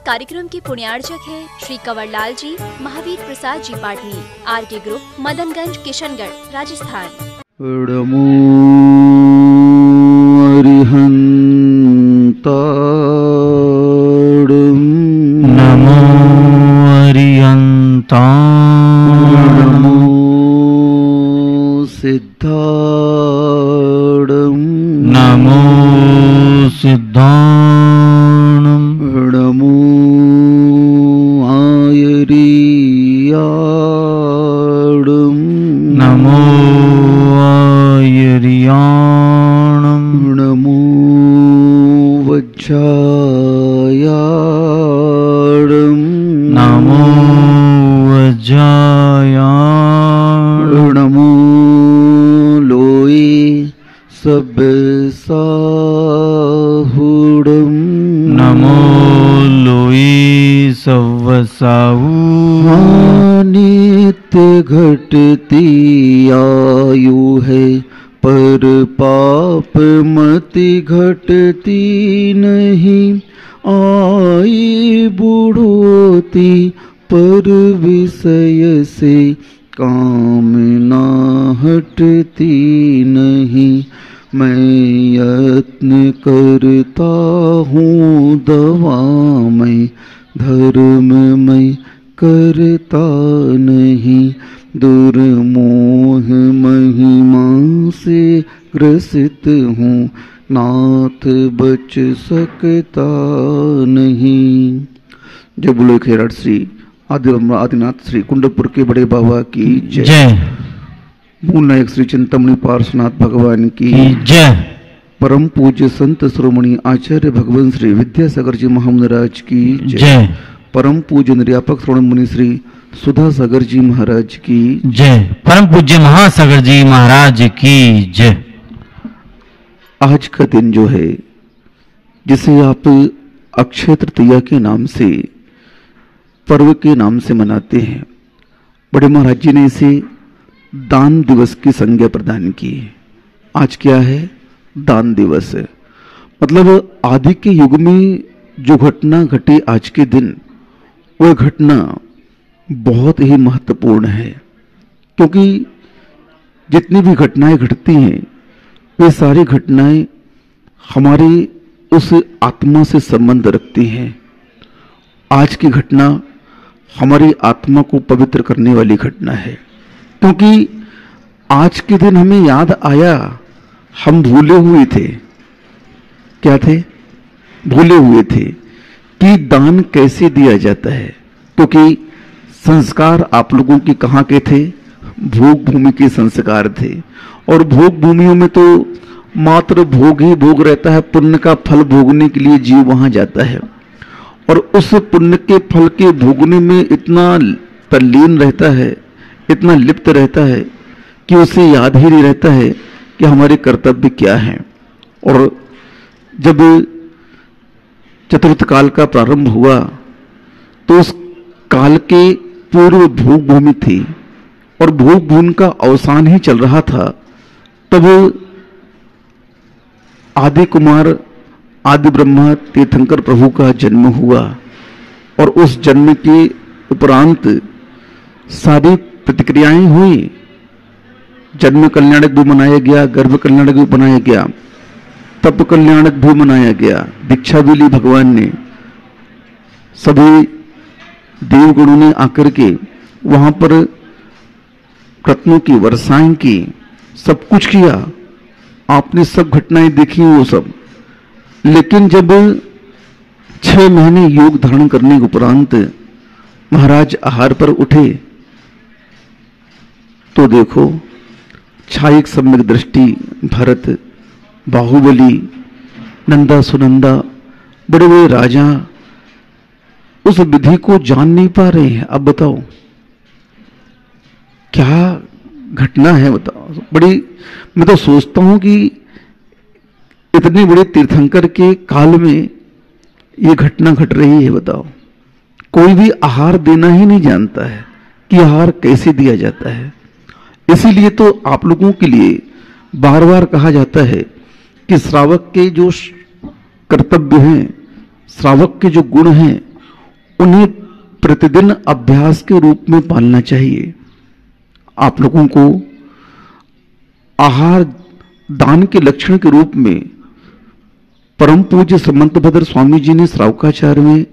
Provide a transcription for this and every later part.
कार्यक्रम के पुण्यार्चक है श्री कंवरलाल जी, महावीर प्रसाद जी पाटनी, आरके ग्रुप, मदनगंज, किशनगढ़, राजस्थान। नमो अरिहंताड़ं, नमो अरिहंताड़ं, नमो सिद्धाड़ं, नमो सिद्धाणं, नमो आयरियाड़ं, नमो आयरियाणं, नमो वज्रायाड़ं, नमो वज्रायाणं, नमो लोये सब्बसाहुड़ं, नमो लोये सव्वसाहु, नित्य घटती आयु है पर पाप मति घटती नहीं, आई बुढ़ोती पर विषय से कामना हटती नहीं। मैं यत्न करता हूँ दवा में, धर्म में करता नहीं, दुर्मोह महिमा से ग्रसित हूँ, नाथ बच सकता नहीं। जय बोलो खेराट श्री आदिनाथ श्री कुंडपुर के बड़े बाबा की जय। मूल नायक श्री चिंतामणि पार्श्वनाथ भगवान की जय। परम पूज्य संत श्रोमणी आचार्य भगवान श्री विद्यासागर जी महाराज की जय। परम पूज्य निर्यापक श्रोमणी मुनि श्री सुधा सागर जी महाराज की जय। परम पूज्य महासागर जी महाराज की जय। आज का दिन जो है, जिसे आप अक्षय तृतीया के नाम से, पर्व के नाम से मनाते हैं, बड़े महाराज जी ने इसे दान दिवस की संज्ञा प्रदान की है। आज क्या है? दान दिवस है। मतलब आदि के युग में जो घटना घटी आज के दिन, वह घटना बहुत ही महत्वपूर्ण है, क्योंकि जितनी भी घटनाएं घटती हैं, वे सारी घटनाएं हमारी उस आत्मा से संबंध रखती हैं। आज की घटना हमारी आत्मा को पवित्र करने वाली घटना है, क्योंकि आज के दिन हमें याद आया, हम भूले हुए थे। क्या थे? भूले हुए थे कि दान कैसे दिया जाता है, क्योंकि संस्कार आप लोगों के कहाँ के थे? भोग भूमि के संस्कार थे, और भोग भूमियों में तो मात्र भोग ही भोग रहता है। पुण्य का फल भोगने के लिए जीव वहां जाता है, और उस पुण्य के फल के भोगने में इतना तल्लीन रहता है, इतना लिप्त रहता है कि उसे याद ही नहीं रहता है कि हमारे कर्तव्य क्या हैं। और जब चतुर्थ काल का प्रारंभ हुआ, तो उस काल के पूर्व भोग भूमि थी, और भोग भूमि का अवसान ही चल रहा था। तब आदि कुमार आदि ब्रह्मा तीर्थंकर प्रभु का जन्म हुआ, और उस जन्म के उपरांत सारी प्रतिक्रियाएं हुई। जन्म कल्याणक भी मनाया गया, गर्भ कल्याणक भी मनाया गया, तप कल्याणक भी मनाया गया, दीक्षा भी ली भगवान ने। सभी देवगणों ने आकर के वहां पर रत्नों की वर्षाएं की, सब कुछ किया। आपने सब घटनाएं देखी वो सब। लेकिन जब 6 महीने योग धारण करने के उपरांत महाराज आहार पर उठे, तो देखो छायक सम्यक दृष्टि, भरत, बाहुबली, नंदा सुनंदा, बड़े बड़े राजा उस विधि को जान नहीं पा रहे हैं। अब बताओ क्या घटना है? बताओ। बड़ी, मैं तो सोचता हूं कि इतने बड़े तीर्थंकर के काल में ये घटना घट रही है। बताओ, कोई भी आहार देना ही नहीं जानता है कि आहार कैसे दिया जाता है। इसीलिए तो आप लोगों के लिए बार बार कहा जाता है कि श्रावक के जो कर्तव्य हैं, श्रावक के जो गुण हैं, उन्हें प्रतिदिन अभ्यास के रूप में पालना चाहिए। आप लोगों को आहार दान के लक्षण के रूप में परम पूज्य समंतभद्र स्वामी जी ने श्रावकाचार्य में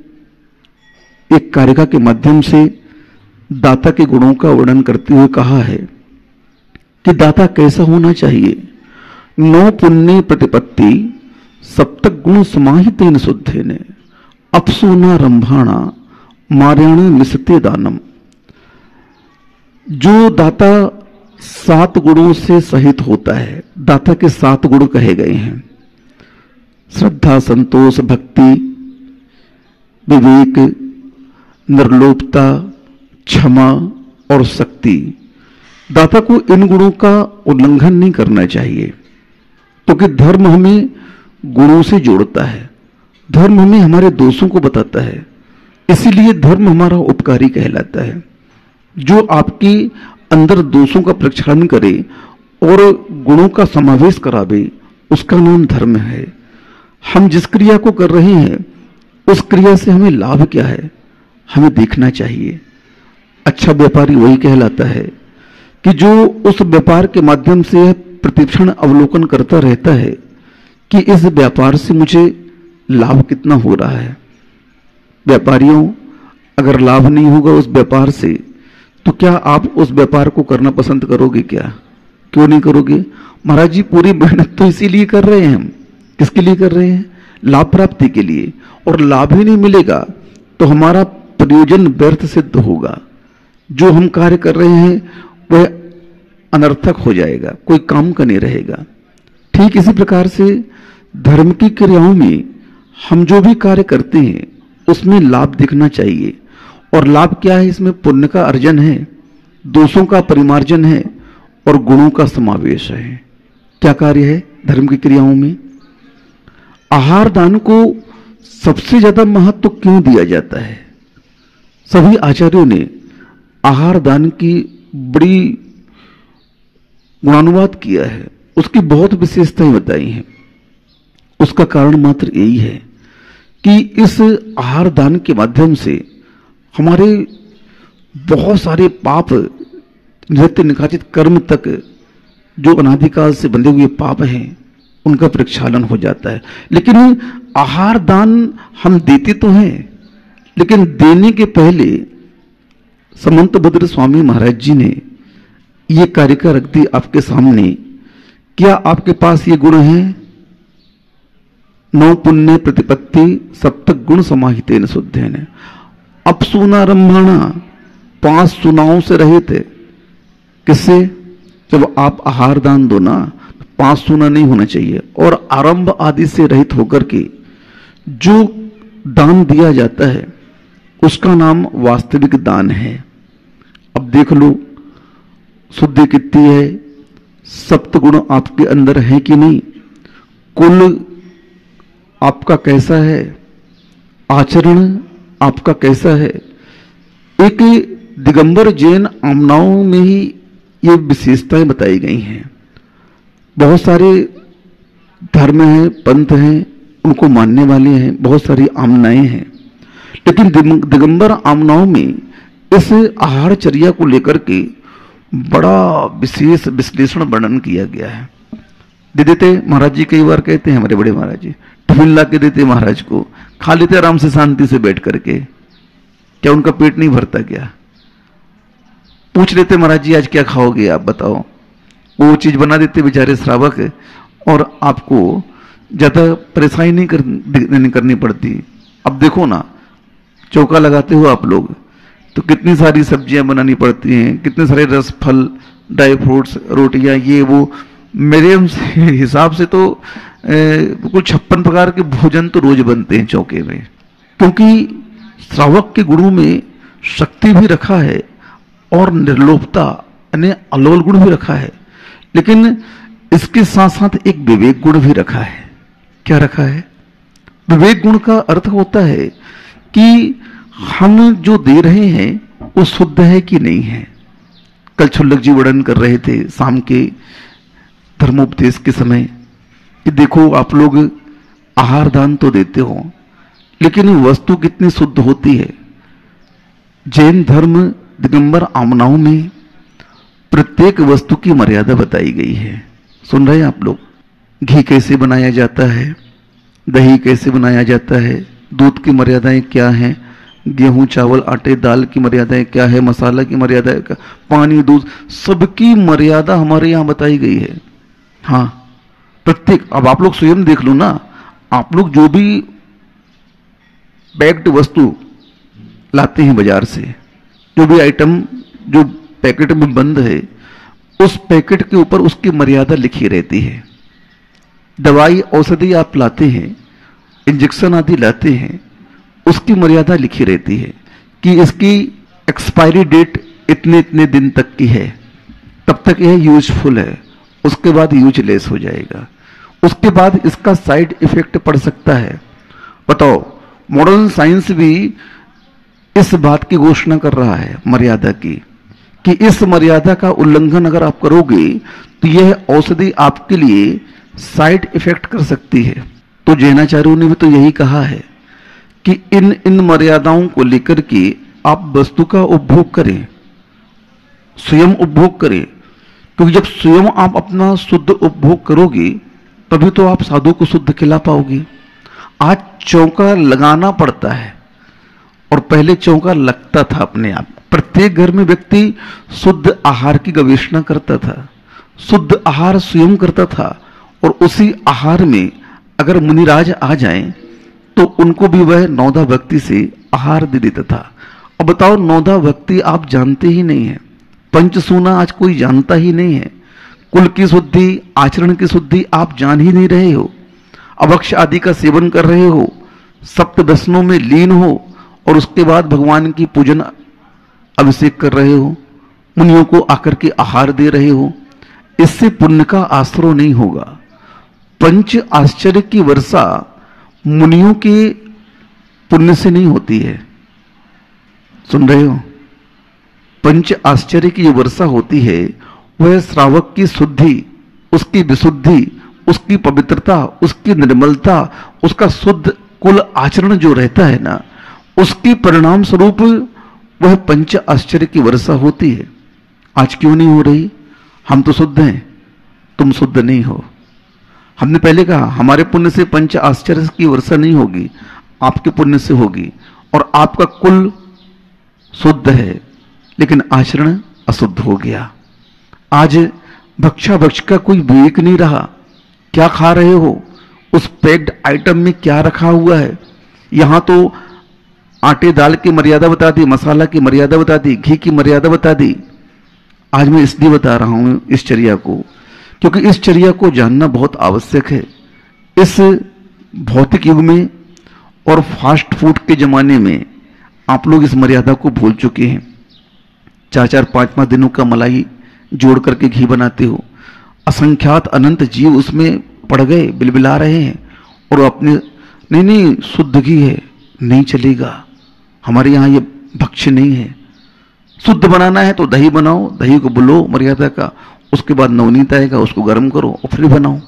एक कारिका के माध्यम से दाता के गुणों का वर्णन करते हुए कहा है कि दाता कैसा होना चाहिए। 9 पुण्य प्रतिपत्ति सप्तक गुण समाहितेन शुद्धेन अपसूना रंभाणा मार्याण मिसते दानम। जो दाता 7 गुणों से सहित होता है, दाता के 7 गुण कहे गए हैं, श्रद्धा, संतोष, भक्ति, विवेक, निर्लोभता, क्षमा और शक्ति। दाता को इन गुणों का उल्लंघन नहीं करना चाहिए, क्योंकि धर्म हमें गुणों से जोड़ता है, धर्म हमें हमारे दोषों को बताता है, इसीलिए धर्म हमारा उपकारी कहलाता है। जो आपके अंदर दोषों का प्रक्षालन करे और गुणों का समावेश करावे, उसका नाम धर्म है। हम जिस क्रिया को कर रहे हैं उस क्रिया से हमें लाभ क्या है, हमें देखना चाहिए। अच्छा व्यापारी वही कहलाता है कि जो उस व्यापार के माध्यम से प्रतिक्षण अवलोकन करता रहता है कि इस व्यापार से मुझे लाभ कितना हो रहा है। व्यापारियों, अगर लाभ नहीं होगा उस व्यापार से तो क्या आप उस व्यापार को करना पसंद करोगे? क्या, क्यों नहीं करोगे? महाराज जी, पूरी मेहनत तो इसीलिए कर रहे हैं हम। किसके लिए कर रहे हैं? लाभ प्राप्ति के लिए। और लाभ ही नहीं मिलेगा तो हमारा प्रयोजन व्यर्थ सिद्ध होगा। जो हम कार्य कर रहे हैं वह अनर्थक हो जाएगा, कोई काम का नहीं रहेगा। ठीक इसी प्रकार से धर्म की क्रियाओं में हम जो भी कार्य करते हैं उसमें लाभ दिखना चाहिए। और लाभ क्या है? इसमें पुण्य का अर्जन है, दोषों का परिमार्जन है और गुणों का समावेश है। क्या कार्य है धर्म की क्रियाओं में? आहार दान को सबसे ज्यादा महत्व क्यों दिया जाता है? सभी आचार्यों ने आहार दान की बड़ी गुणानुवाद किया है, उसकी बहुत विशेषताएं बताई हैं। उसका कारण मात्र यही है कि इस आहार दान के माध्यम से हमारे बहुत सारे पाप, नित्य निकाचित कर्म तक जो अनादिकाल से बंधे हुए पाप हैं उनका प्रक्षालन हो जाता है। लेकिन आहार दान हम देते तो हैं, लेकिन देने के पहले समंतभद्र स्वामी महाराज जी ने ये कारिका रख दी आपके सामने। क्या आपके पास ये गुण है? 9 पुण्य प्रतिपत्ति सप्तक गुण समाहितेन शुद्धेन अपसूना रंभाणा। 5 सुनाओं से रहित। किससे? जब आप आहार दान दो ना, 5 सुना नहीं होना चाहिए। और आरंभ आदि से रहित होकर के जो दान दिया जाता है उसका नाम वास्तविक दान है। अब देख लो शुद्धि कितनी है, सप्तगुण आपके अंदर है कि नहीं, कुल आपका कैसा है, आचरण आपका कैसा है। एक दिगंबर जैन आमनाओं में ही ये विशेषताएं बताई गई हैं। बहुत सारे धर्म हैं, पंथ हैं, उनको मानने वाले हैं, बहुत सारी आमनाएं हैं, लेकिन दिगंबर आमनाओं में इस आहारचर्या को लेकर के बड़ा विशेष विश्लेषण वर्णन किया गया है। दे देते महाराज जी, कई बार कहते हैं हमारे बड़े महाराज जी, टिफिन ला के देते महाराज को, खा लेते आराम से शांति से बैठ करके। क्या उनका पेट नहीं भरता क्या? पूछ लेते महाराज जी आज क्या खाओगे आप बताओ, वो चीज बना देते बेचारे श्रावक, और आपको ज्यादा परेशानी नहीं करनी पड़ती। अब देखो ना, चौका लगाते हो आप लोग तो कितनी सारी सब्जियां बनानी पड़ती हैं, कितने सारे रस, फल, ड्राई फ्रूट्स, रोटियां, ये वो। मेरे हिसाब से तो कुल 56 प्रकार के भोजन तो रोज बनते हैं चौके में, क्योंकि श्रावक के गुणों में शक्ति भी रखा है और निर्लोभता यानी अलोल गुण भी रखा है, लेकिन इसके साथ साथ एक विवेक गुण भी रखा है। क्या रखा है? विवेक गुण का अर्थ होता है कि हम जो दे रहे हैं वो शुद्ध है कि नहीं है। कल छुल्लक जी वर्णन कर रहे थे शाम के धर्मोपदेश के समय कि देखो आप लोग आहार दान तो देते हो, लेकिन वस्तु कितनी शुद्ध होती है, जैन धर्म दिगंबर आमनाओं में प्रत्येक वस्तु की मर्यादा बताई गई है। सुन रहे हैं आप लोग? घी कैसे बनाया जाता है, दही कैसे बनाया जाता है, दूध की मर्यादाएं क्या हैं, गेहूं चावल आटे दाल की मर्यादाएं क्या है, मसाला की मर्यादा क्या, पानी दूध, सबकी मर्यादा हमारे यहाँ बताई गई है। हाँ, प्रत्येक। अब आप लोग स्वयं देख लो ना, आप लोग जो भी पैक्ड वस्तु लाते हैं बाजार से, जो भी आइटम जो पैकेट में बंद है, उस पैकेट के ऊपर उसकी मर्यादा लिखी रहती है। दवाई औषधि आप लाते हैं, इंजेक्शन आदि लाते हैं, उसकी मर्यादा लिखी रहती है कि इसकी एक्सपायरी डेट इतने इतने दिन तक की है, तब तक यह यूजफुल है, उसके बाद यूजलेस हो जाएगा, उसके बाद इसका साइड इफेक्ट पड़ सकता है। बताओ, मॉडर्न साइंस भी इस बात की घोषणा कर रहा है मर्यादा की, कि इस मर्यादा का उल्लंघन अगर आप करोगे तो यह औषधि आपके लिए साइड इफेक्ट कर सकती है। तो जैनाचार्यों ने भी तो यही कहा है कि इन मर्यादाओं को लेकर के आप वस्तु का उपभोग करें, स्वयं उपभोग करें, क्योंकि जब स्वयं आप अपना शुद्ध उपभोग करोगे तभी तो आप साधु को शुद्ध खिला पाओगे। आज चौका लगाना पड़ता है और पहले चौका लगता था अपने आप। प्रत्येक घर में व्यक्ति शुद्ध आहार की गवेषणा करता था, शुद्ध आहार स्वयं करता था, और उसी आहार में अगर मुनिराज आ जाएं तो उनको भी वह नौदा भक्ति से आहार दे देता था। अब बताओ, नौदा भक्ति आप जानते ही नहीं है, पंचसूना आज कोई जानता ही नहीं है, कुल की शुद्धि आचरण की शुद्धि आप जान ही नहीं रहे हो, अभक्ष आदि का सेवन कर रहे हो, सप्तदशनों में लीन हो, और उसके बाद भगवान की पूजन अभिषेक कर रहे हो, मुनियों को आकर के आहार दे रहे हो। इससे पुण्य का आश्रय नहीं होगा। पंच आश्चर्य की वर्षा मुनियों के पुण्य से नहीं होती है। सुन रहे हो? पंच आश्चर्य की जो वर्षा होती है वह श्रावक की शुद्धि, उसकी विशुद्धि, उसकी पवित्रता, उसकी निर्मलता, उसका शुद्ध कुल आचरण जो रहता है ना, उसकी परिणाम स्वरूप वह पंच आश्चर्य की वर्षा होती है। आज क्यों नहीं हो रही? हम तो शुद्ध हैं, तुम शुद्ध नहीं हो। हमने पहले कहा हमारे पुण्य से पंच आश्चर्य की वर्षा नहीं होगी, आपके पुण्य से होगी, और आपका कुल शुद्ध है लेकिन आचरण अशुद्ध हो गया। आज भक्षा भक्ष का कोई विवेक नहीं रहा। क्या खा रहे हो, उस पैक्ड आइटम में क्या रखा हुआ है। यहां तो आटे दाल की मर्यादा बता दी, मसाला की मर्यादा बता दी, घी की मर्यादा बता दी। आज मैं इसलिए बता रहा हूं इस चर्या को, क्योंकि इस चर्या को जानना बहुत आवश्यक है। इस भौतिक युग में और फास्ट फूड के जमाने में आप लोग इस मर्यादा को भूल चुके हैं। 4-4, 5-5 दिनों का मलाई जोड़ करके घी बनाते हो, असंख्यात अनंत जीव उसमें पड़ गए, बिलबिला रहे हैं, और अपने नहीं शुद्ध घी है, नहीं चलेगा, हमारे यहाँ ये भक्ष्य नहीं है। शुद्ध बनाना है तो दही बनाओ, दही को बुलो मर्यादा का, उसके बाद नवनीत आएगा, उसको गर्म करो और फिर बनाओ।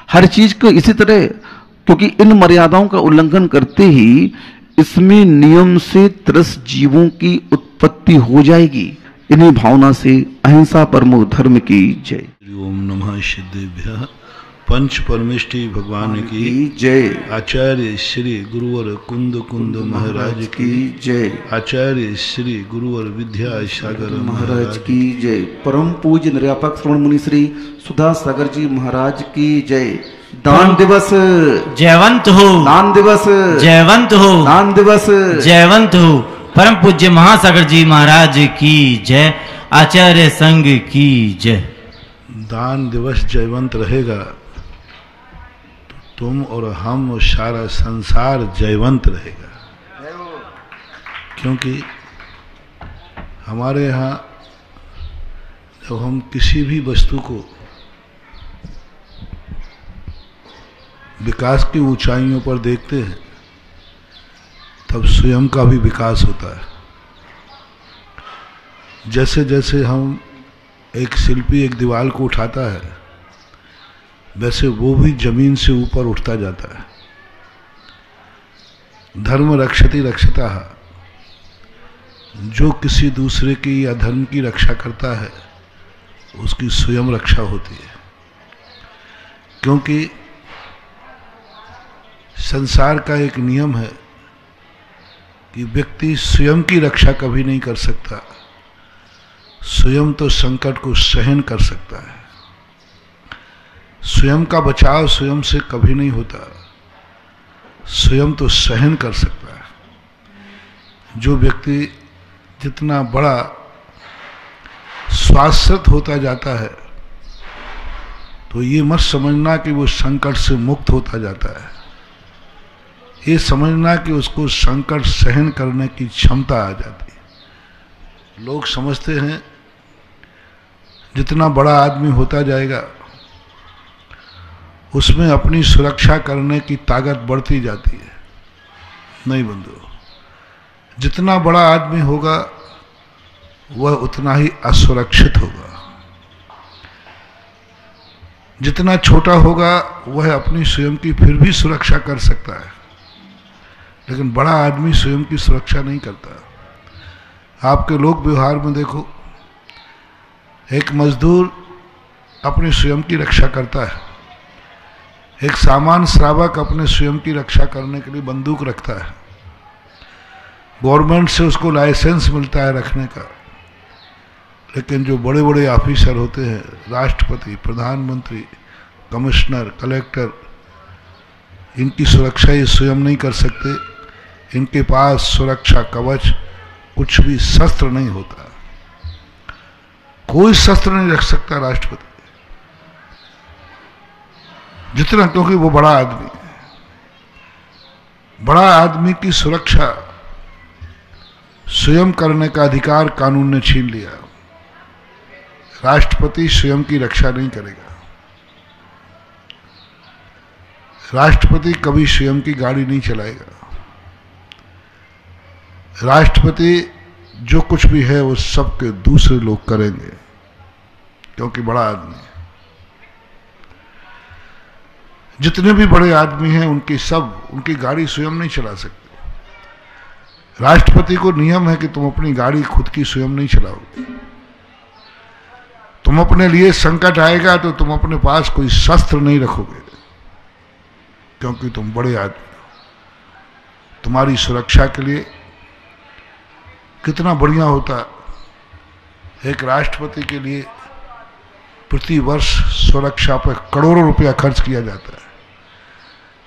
हर चीज को इसी तरह, क्योंकि इन मर्यादाओं का उल्लंघन करते ही इसमें नियम से त्रस्त जीवों की उत्पत्ति हो जाएगी। इन्हीं भावना से अहिंसा परमो धर्म की जय। ओम नमः सिद्धेभ्यः। पंच परमेष्टि भगवान की जय। आचार्य श्री गुरुवर कुंद कुंद महाराज की जय। आचार्य श्री गुरुवर विद्या सागर महाराज की जय। परम पूज्य निर्यापक श्रवण मुनि श्री सुधा सागर जी महाराज की जय। दान दिवस जयवंत हो, दान दिवस जयवंत हो, दान दिवस जयवंत हो। परम पूज्य महासागर जी महाराज की जय। आचार्य संघ की जय। दान दिवस जयवंत रहेगा तो तुम और हम और सारा संसार जयवंत रहेगा, क्योंकि हमारे यहाँ जब हम किसी भी वस्तु को विकास की ऊंचाइयों पर देखते हैं तब स्वयं का भी विकास होता है। जैसे जैसे हम एक शिल्पी एक दीवार को उठाता है वैसे वो भी जमीन से ऊपर उठता जाता है। धर्म रक्षति रक्षता, जो किसी दूसरे की या धर्म की रक्षा करता है उसकी स्वयं रक्षा होती है, क्योंकि संसार का एक नियम है कि व्यक्ति स्वयं की रक्षा कभी नहीं कर सकता, स्वयं तो संकट को सहन कर सकता है। स्वयं का बचाव स्वयं से कभी नहीं होता, स्वयं तो सहन कर सकता है। जो व्यक्ति जितना बड़ा स्वास्थ्य होता जाता है तो ये मत समझना कि वो संकट से मुक्त होता जाता है, ये समझना कि उसको संकट सहन करने की क्षमता आ जाती है। लोग समझते हैं जितना बड़ा आदमी होता जाएगा उसमें अपनी सुरक्षा करने की ताकत बढ़ती जाती है। नहीं बंधु, जितना बड़ा आदमी होगा वह उतना ही असुरक्षित होगा, जितना छोटा होगा वह अपनी स्वयं की फिर भी सुरक्षा कर सकता है, लेकिन बड़ा आदमी स्वयं की सुरक्षा नहीं करता। आपके लोक व्यवहार में देखो, एक मजदूर अपने स्वयं की रक्षा करता है, एक सामान्य श्रावक अपने स्वयं की रक्षा करने के लिए बंदूक रखता है, गवर्नमेंट से उसको लाइसेंस मिलता है रखने का। लेकिन जो बड़े बड़े ऑफिसर होते हैं, राष्ट्रपति, प्रधानमंत्री, कमिश्नर, कलेक्टर, इनकी सुरक्षा ये स्वयं नहीं कर सकते, इनके पास सुरक्षा कवच कुछ भी शस्त्र नहीं होता, कोई शस्त्र नहीं रख सकता राष्ट्रपति जितना, क्योंकि वो बड़ा आदमी है। बड़ा आदमी की सुरक्षा स्वयं करने का अधिकार कानून ने छीन लिया। राष्ट्रपति स्वयं की रक्षा नहीं करेगा, राष्ट्रपति कभी स्वयं की गाड़ी नहीं चलाएगा, राष्ट्रपति जो कुछ भी है वो सबके दूसरे लोग करेंगे, क्योंकि बड़ा आदमी है। जितने भी बड़े आदमी हैं उनकी गाड़ी स्वयं नहीं चला सकते। राष्ट्रपति को नियम है कि तुम अपनी गाड़ी खुद की स्वयं नहीं चलाओगे। तुम अपने लिए संकट आएगा तो तुम अपने पास कोई शस्त्र नहीं रखोगे, क्योंकि तुम बड़े आदमी हो। तुम्हारी सुरक्षा के लिए कितना बढ़िया होता, एक राष्ट्रपति के लिए प्रति वर्ष सुरक्षा पर करोड़ों रुपया खर्च किया जाता है।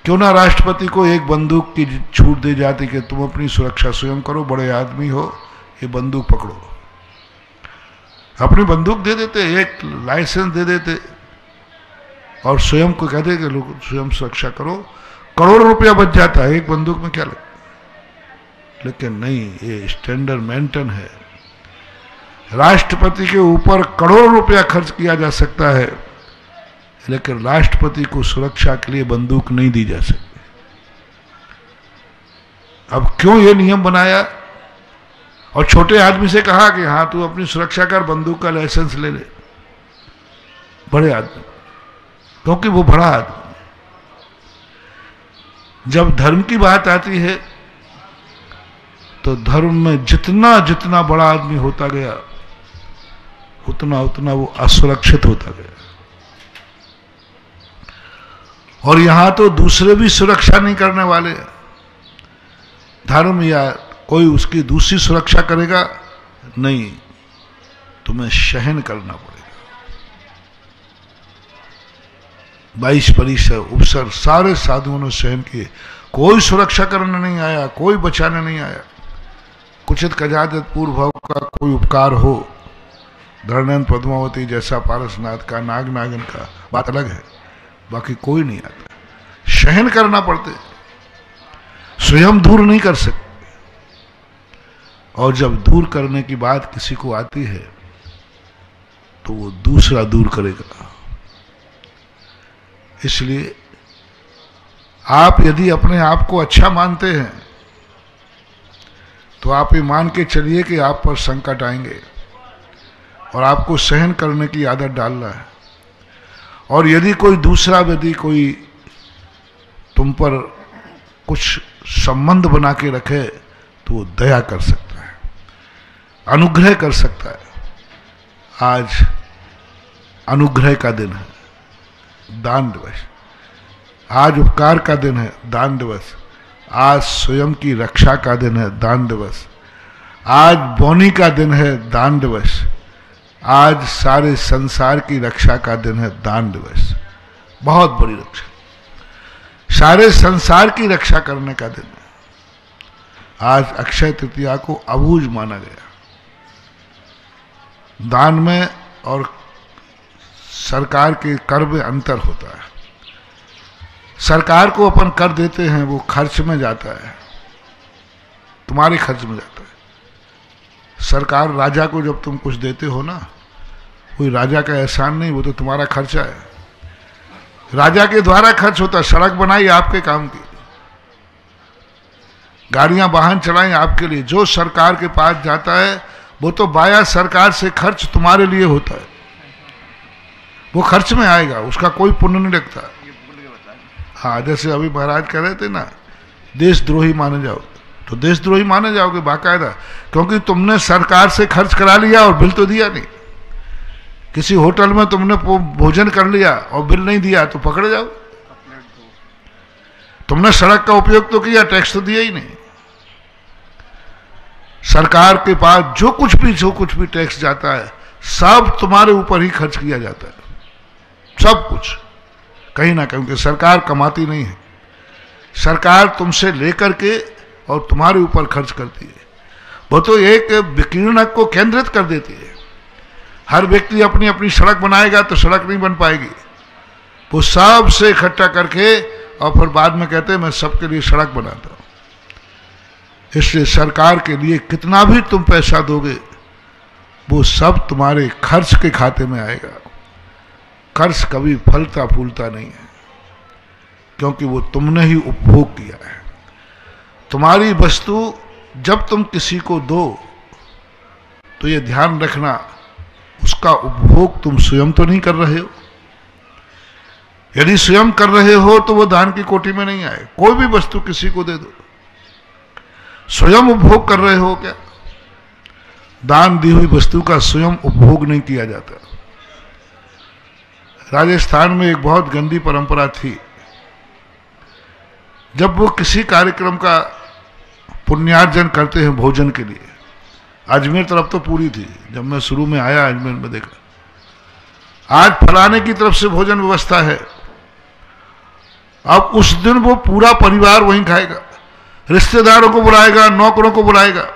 क्यों ना राष्ट्रपति को एक बंदूक की छूट दे जाती कि तुम अपनी सुरक्षा स्वयं करो, बड़े आदमी हो, ये बंदूक पकड़ो। अपनी बंदूक दे देते, एक लाइसेंस दे देते और स्वयं को कहते कि लोग स्वयं सुरक्षा करो, करोड़ों रुपया बच जाता है। एक बंदूक में क्या लगता, लेकिन नहीं, ये स्टैंडर्ड मेंटेन है। राष्ट्रपति के ऊपर करोड़ों रुपया खर्च किया जा सकता है, लेकिन राष्ट्रपति को सुरक्षा के लिए बंदूक नहीं दी जा सकती। अब क्यों ये नियम बनाया और छोटे आदमी से कहा कि हाँ तू अपनी सुरक्षा कर, बंदूक का लाइसेंस ले ले। बड़े आदमी, क्योंकि वो बड़ा आदमी। जब धर्म की बात आती है तो धर्म में जितना जितना बड़ा आदमी होता गया उतना उतना वो असुरक्षित होता गया। और यहां तो दूसरे भी सुरक्षा नहीं करने वाले, धर्म या कोई उसकी दूसरी सुरक्षा करेगा नहीं, तुम्हें सहन करना पड़ेगा। 22 परिसर उपसर सारे साधुओं ने सहन किए, कोई सुरक्षा करने नहीं आया, कोई बचाने नहीं आया। कुचित कजादत पूर्व भाव का कोई उपकार हो, धरणन पद्मावती जैसा पारसनाथ का, नाग नागन का, बात अलग है, बाकी कोई नहीं आता। सहन करना पड़ते, स्वयं दूर नहीं कर सकते। और जब दूर करने की बात किसी को आती है तो वो दूसरा दूर करेगा। इसलिए आप यदि अपने आप को अच्छा मानते हैं तो आप ये मान के चलिए कि आप पर संकट आएंगे और आपको सहन करने की आदत डालना है। और यदि कोई दूसरा व्यक्ति कोई तुम पर कुछ संबंध बना के रखे तो वो दया कर सकता है। अनुग्रह कर सकता है। आज अनुग्रह का दिन है, दान दिवस। आज उपकार का दिन है, दान दिवस। आज स्वयं की रक्षा का दिन है, दान दिवस। आज बौनी का दिन है, दान दिवस। आज सारे संसार की रक्षा का दिन है, दान दिवस। बहुत बड़ी रक्षा, सारे संसार की रक्षा करने का दिन है। आज अक्षय तृतीया को अबूझ माना गया। दान में और सरकार के कर में अंतर होता है। सरकार को अपन कर देते हैं, वो खर्च में जाता है, तुम्हारे खर्च में जाता है। सरकार राजा को जब तुम कुछ देते हो ना, कोई राजा का एहसान नहीं, वो तो तुम्हारा खर्चा है। राजा के द्वारा खर्च होता है। सड़क बनाई आपके काम की, गाड़ियां वाहन चलाई आपके लिए। जो सरकार के पास जाता है वो तो बाया सरकार से खर्च तुम्हारे लिए होता है, वो खर्च में आएगा, उसका कोई पुण्य नहीं लगता। हाँ, जैसे अभी महाराज कह रहे थे ना, देशद्रोही माने जाओ, तो देशद्रोही माने जाओगे बाकायदा, क्योंकि तुमने सरकार से खर्च करा लिया और बिल तो दिया नहीं। किसी होटल में तुमने भोजन कर लिया और बिल नहीं दिया तो पकड़े जाओ। तुमने सड़क का उपयोग तो किया, टैक्स तो दिया ही नहीं। सरकार के पास जो कुछ भी टैक्स जाता है सब तुम्हारे ऊपर ही खर्च किया जाता है, सब कुछ। कहीं ना कहीं सरकार कमाती नहीं है, सरकार तुमसे लेकर के और तुम्हारे ऊपर खर्च करती है। वो तो एक विकीर्णक को केंद्रित कर देती है। हर व्यक्ति अपनी अपनी सड़क बनाएगा तो सड़क नहीं बन पाएगी। वो सब से इकट्ठा करके और फिर बाद में कहते हैं मैं सबके लिए सड़क बनाता हूं। इसलिए सरकार के लिए कितना भी तुम पैसा दोगे वो सब तुम्हारे खर्च के खाते में आएगा। खर्च कभी फलता फूलता नहीं है, क्योंकि वो तुमने ही उपभोग किया है। तुम्हारी वस्तु जब तुम किसी को दो तो ये ध्यान रखना, उसका उपभोग तुम स्वयं तो नहीं कर रहे हो। यदि स्वयं कर रहे हो तो वो दान की कोटि में नहीं आए। कोई भी वस्तु किसी को दे दो, स्वयं उपभोग कर रहे हो क्या? दान दी हुई वस्तु का स्वयं उपभोग नहीं किया जाता। राजस्थान में एक बहुत गंदी परंपरा थी। जब वो किसी कार्यक्रम का पुण्यार्जन करते हैं भोजन के लिए, अजमेर तरफ तो पूरी थी, जब मैं शुरू में आया अजमेर में देखा, आज फलाने की तरफ से भोजन व्यवस्था है। अब उस दिन वो पूरा परिवार वहीं खाएगा, रिश्तेदारों को बुलाएगा, नौकरों को बुलाएगा।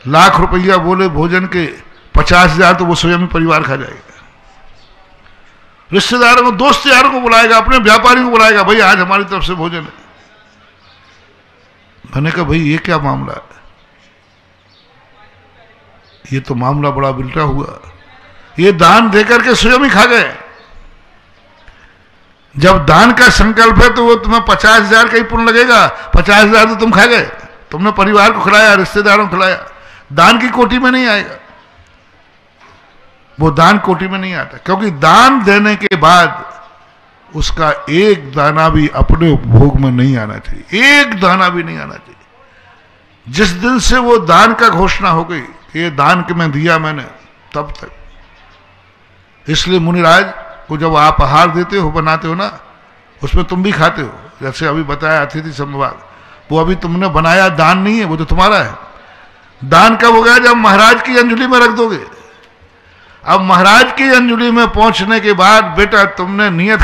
लाख रुपया बोले भोजन के, 50,000 तो वो स्वयं ही परिवार खा जाएगा। रिश्तेदारों को, दोस्त यारों को बुलाएगा, अपने व्यापारी को बुलाएगा, भाई आज हमारी तरफ से भोजन है। मैंने कहा भाई ये क्या मामला है? ये तो मामला बड़ा बिल्टा हुआ। ये दान देकर के स्वयं ही खा गए। जब दान का संकल्प है तो वो तुम्हें 50,000 का ही पुण्य लगेगा। 50,000 तो तुम खा गए, तुमने परिवार को खिलाया, रिश्तेदारों को खिलाया, दान की कोटि में नहीं आएगा। वो दान कोटि में नहीं आता, क्योंकि दान देने के बाद उसका एक दाना भी अपने उपभोग में नहीं आना चाहिए। एक दाना भी नहीं आना चाहिए। जिस दिन से वो दान का घोषणा हो गई कि ये दान के मैं दिया मैंने, तब तक। इसलिए मुनिराज को जब आप आहार देते हो, बनाते हो ना, उसमें तुम भी खाते हो। जैसे अभी बताया अतिथि संभाग, वो अभी तुमने बनाया, दान नहीं है, वो तो तुम्हारा है। दान कब हो गया? जब महाराज की अंजलि में रख दोगे। अब महाराज की अंजलि में पहुंचने के बाद बेटा तुमने नियत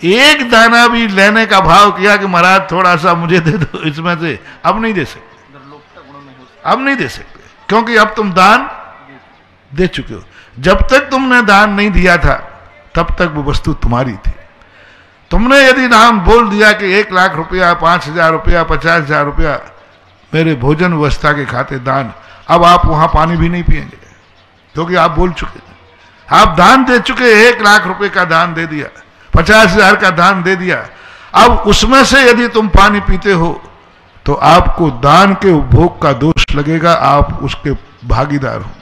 एक दाना भी लेने का भाव किया कि महाराज थोड़ा सा मुझे दे दो इसमें से, अब नहीं दे सकते। अब नहीं दे सकते, क्योंकि अब तुम दान दे चुके हो। जब तक तुमने दान नहीं दिया था तब तक वो वस्तु तुम्हारी थी। तुमने यदि नाम बोल दिया कि 1 लाख रुपया, 5,000 रुपया, 50,000 रुपया मेरे भोजन व्यवस्था के खाते दान, अब आप वहां पानी भी नहीं पिएंगे, क्योंकि आप बोल चुके, आप दान दे चुके। 1 लाख रुपए का दान दे दिया, 50,000 का दान दे दिया। अब उसमें से यदि तुम पानी पीते हो तो आपको दान के उपभोग का दोष लगेगा, आप उसके भागीदार होंगे,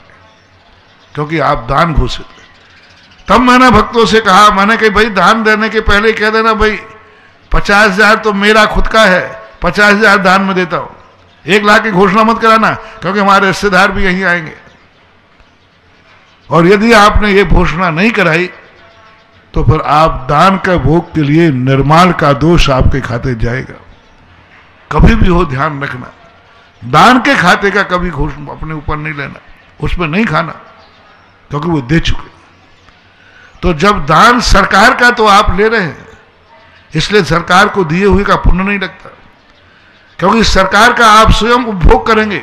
क्योंकि आप दान घोषित हैं। तब मैंने भक्तों से कहा, मैंने कहा भाई दान देने के पहले कह देना भाई 50,000 तो मेरा खुद का है, 50,000 दान में देता हूं, 1 लाख की घोषणा मत कराना, क्योंकि हमारे रिश्तेदार भी यहीं आएंगे। और यदि आपने ये घोषणा नहीं कराई तो फिर आप दान का भोग के लिए निर्माण का दोष आपके खाते जाएगा। कभी भी हो ध्यान रखना, दान के खाते का कभी घोषणा अपने ऊपर नहीं लेना, उसमें नहीं खाना, क्योंकि वो दे चुके। तो जब दान सरकार का तो आप ले रहे हैं, इसलिए सरकार को दिए हुए का पुण्य नहीं लगता, क्योंकि सरकार का आप स्वयं उपभोग करेंगे।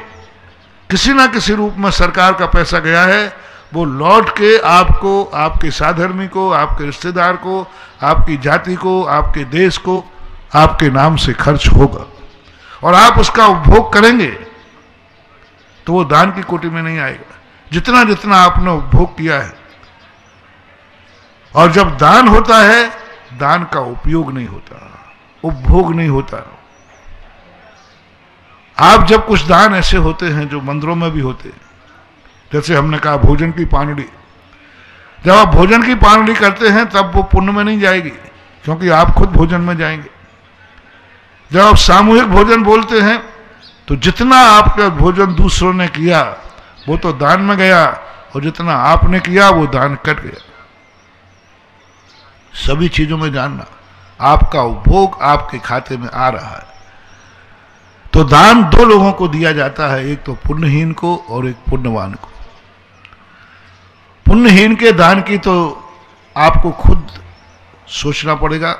किसी ना किसी रूप में सरकार का पैसा गया है, वो लौट के आपको, आपके साधर्मी को, आपके रिश्तेदार को, आपकी जाति को, आपके देश को, आपके नाम से खर्च होगा और आप उसका उपभोग करेंगे, तो वो दान की कोटि में नहीं आएगा। जितना जितना आपने उपभोग किया है। और जब दान होता है, दान का उपयोग नहीं होता, उपभोग नहीं होता। आप जब कुछ दान ऐसे होते हैं जो मंदिरों में भी होते हैं, जैसे हमने कहा भोजन की पानड़ी, जब आप भोजन की पानड़ी करते हैं तब वो पुण्य में नहीं जाएगी, क्योंकि आप खुद भोजन में जाएंगे। जब आप सामूहिक भोजन बोलते हैं तो जितना आपका भोजन दूसरों ने किया वो तो दान में गया, और जितना आपने किया वो दान कट गया। सभी चीजों में जानना, आपका उपभोग आपके खाते में आ रहा है। तो दान 2 लोगों को दिया जाता है, एक तो पुण्यहीन को और एक पुण्यवान को। पुण्यहीन के दान की तो आपको खुद सोचना पड़ेगा,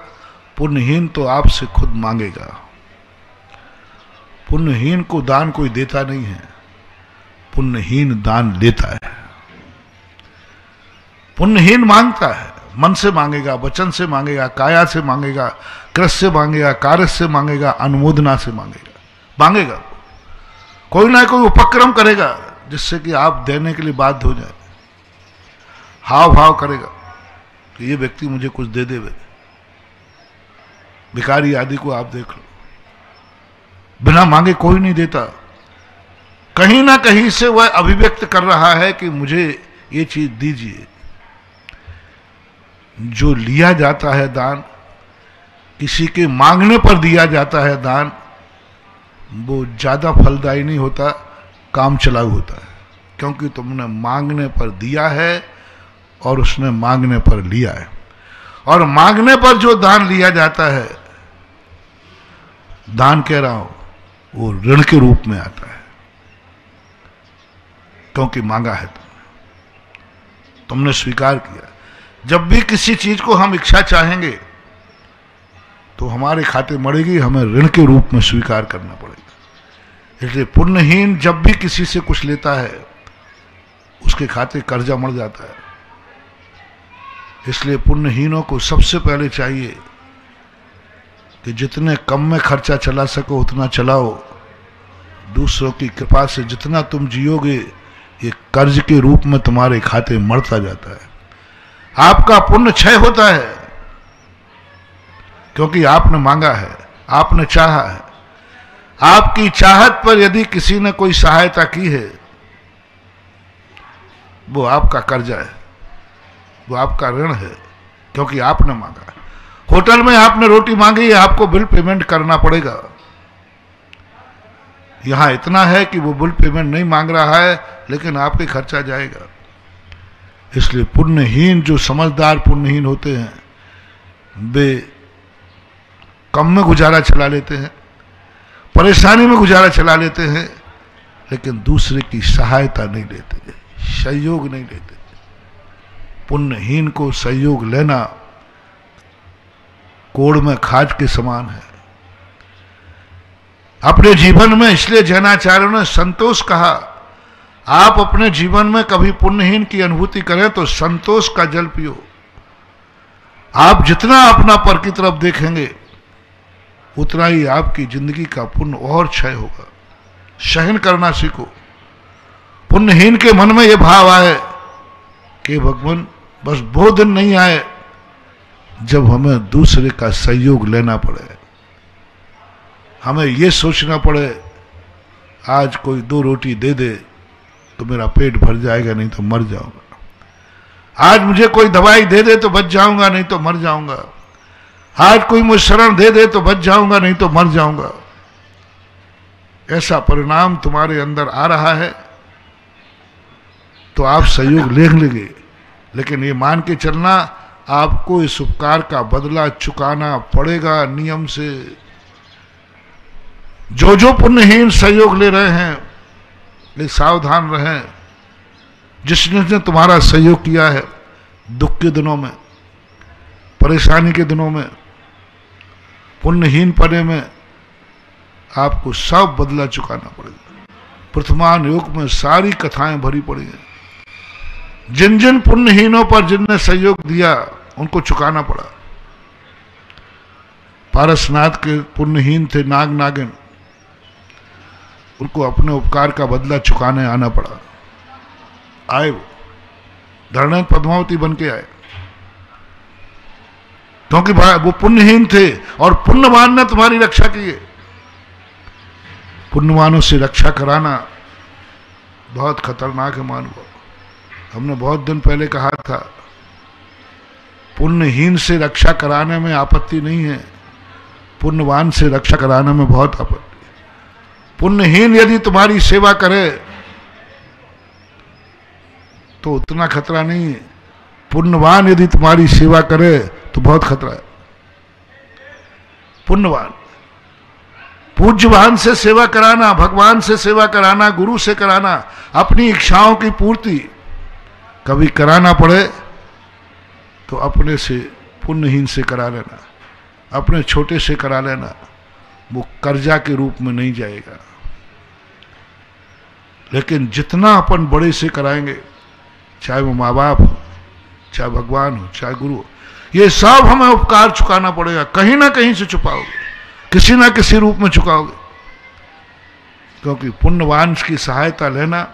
पुण्यहीन तो आपसे खुद मांगेगा। पुण्यहीन को दान कोई देता नहीं है, पुण्यहीन दान लेता है। पुण्यहीन मांगता है, मन से मांगेगा, वचन से मांगेगा, काया से मांगेगा, कृष्ण से मांगेगा, कार्य से मांगेगा, अनुमोदना से मांगेगा। कोई ना कोई उपक्रम करेगा जिससे कि आप देने के लिए बाध्य हो जाए। हाव भाव करेगा कि ये व्यक्ति मुझे कुछ दे देवे। भिखारी आदि को आप देख लो, बिना मांगे कोई नहीं देता। कहीं ना कहीं से वह अभिव्यक्त कर रहा है कि मुझे ये चीज दीजिए। जो लिया जाता है दान, किसी के मांगने पर दिया जाता है दान, वो ज्यादा फलदायी नहीं होता, काम चलाऊ होता है, क्योंकि तुमने मांगने पर दिया है और उसने मांगने पर लिया है। और मांगने पर जो दान लिया जाता है, दान कह रहा हूं, वो ऋण के रूप में आता है, क्योंकि मांगा है तुमने स्वीकार किया। जब भी किसी चीज को हम इच्छा चाहेंगे तो हमारे खाते मरेगी, हमें ऋण के रूप में स्वीकार करना पड़ेगा। इसलिए पुण्यहीन जब भी किसी से कुछ लेता है, उसके खाते कर्जा मर जाता है। इसलिए पुण्यहीनों को सबसे पहले चाहिए कि जितने कम में खर्चा चला सको उतना चलाओ। दूसरों की कृपा से जितना तुम जियोगे, ये कर्ज के रूप में तुम्हारे खाते मरता जाता है। आपका पुण्य क्षय होता है, क्योंकि आपने मांगा है, आपने चाहा है। आपकी चाहत पर यदि किसी ने कोई सहायता की है, वो आपका कर्जा है, वो आपका ऋण है, क्योंकि आपने मांगा। होटल में आपने रोटी मांगी है, आपको बिल पेमेंट करना पड़ेगा। यहां इतना है कि वो बिल पेमेंट नहीं मांग रहा है, लेकिन आपके खर्चा जाएगा। इसलिए पुण्यहीन, जो समझदार पुण्यहीन होते हैं, वे कम में गुजारा चला लेते हैं, परेशानी में गुजारा चला लेते हैं, लेकिन दूसरे की सहायता नहीं लेते, सहयोग नहीं लेते। पुण्यहीन को सहयोग लेना कोड़ में खाज के समान है। अपने जीवन में, इसलिए जैनाचार्यों ने संतोष कहा, आप अपने जीवन में कभी पुण्यहीन की अनुभूति करें तो संतोष का जल पियो। आप जितना अपना पर की तरफ देखेंगे, उतना ही आपकी जिंदगी का पुण्य और क्षय होगा। सहन करना सीखो। पुण्यहीन के मन में यह भाव आए कि भगवान, बस वो दिन नहीं आए जब हमें दूसरे का सहयोग लेना पड़े, हमें यह सोचना पड़े आज कोई 2 रोटी दे दे तो मेरा पेट भर जाएगा, नहीं तो मर जाऊंगा। आज मुझे कोई दवाई दे दे तो बच जाऊंगा, नहीं तो मर जाऊंगा। आज कोई मुझे शरण दे दे तो बच जाऊंगा, नहीं तो मर जाऊंगा। ऐसा परिणाम तुम्हारे अंदर आ रहा है तो आप सहयोग ले लेंगे, लेकिन ये मान के चलना आपको इस उपकार का बदला चुकाना पड़ेगा नियम से। जो जो पुण्यहीन सहयोग ले रहे हैं ये सावधान रहें। जिसने तुम्हारा सहयोग किया है दुख के दिनों में, परेशानी के दिनों में, पुण्यहीन पने में, आपको सब बदला चुकाना पड़ेगा। वर्तमान युग में सारी कथाएं भरी पड़ी हैं। जिन जिन पुण्यहीनों पर जिनने सहयोग दिया उनको चुकाना पड़ा। पारसनाथ के पुण्यहीन थे नाग नागिन, उनको अपने उपकार का बदला चुकाने आना पड़ा। आए वो धरणेन्द्र पद्मावती बन के आए, क्योंकि वो पुण्यहीन थे और पुण्यवान ने तुम्हारी रक्षा की है। पुण्यवानों से रक्षा कराना बहुत खतरनाक है मानव। हमने बहुत दिन पहले कहा था पुण्यहीन से रक्षा कराने में आपत्ति नहीं है, पुण्यवान से रक्षा कराने में बहुत आपत्ति। पुण्यहीन यदि तुम्हारी सेवा करे तो उतना खतरा नहीं है, पुण्यवान यदि तुम्हारी सेवा करे तो बहुत खतरा है। पुण्यवान पूज्यवान से सेवा कराना, भगवान से सेवा कराना, गुरु से कराना, अपनी इच्छाओं की पूर्ति कभी कराना पड़े तो अपने से पुण्यहीन से करा लेना, अपने छोटे से करा लेना, वो कर्जा के रूप में नहीं जाएगा। लेकिन जितना अपन बड़े से कराएंगे, चाहे वो माँ बाप हो, चाहे भगवान हो, चाहे गुरु हो, ये सब हमें उपकार चुकाना पड़ेगा। कहीं ना कहीं से चुकाओगे, किसी ना किसी रूप में चुकाओगे, क्योंकि पुण्यवान की सहायता लेना।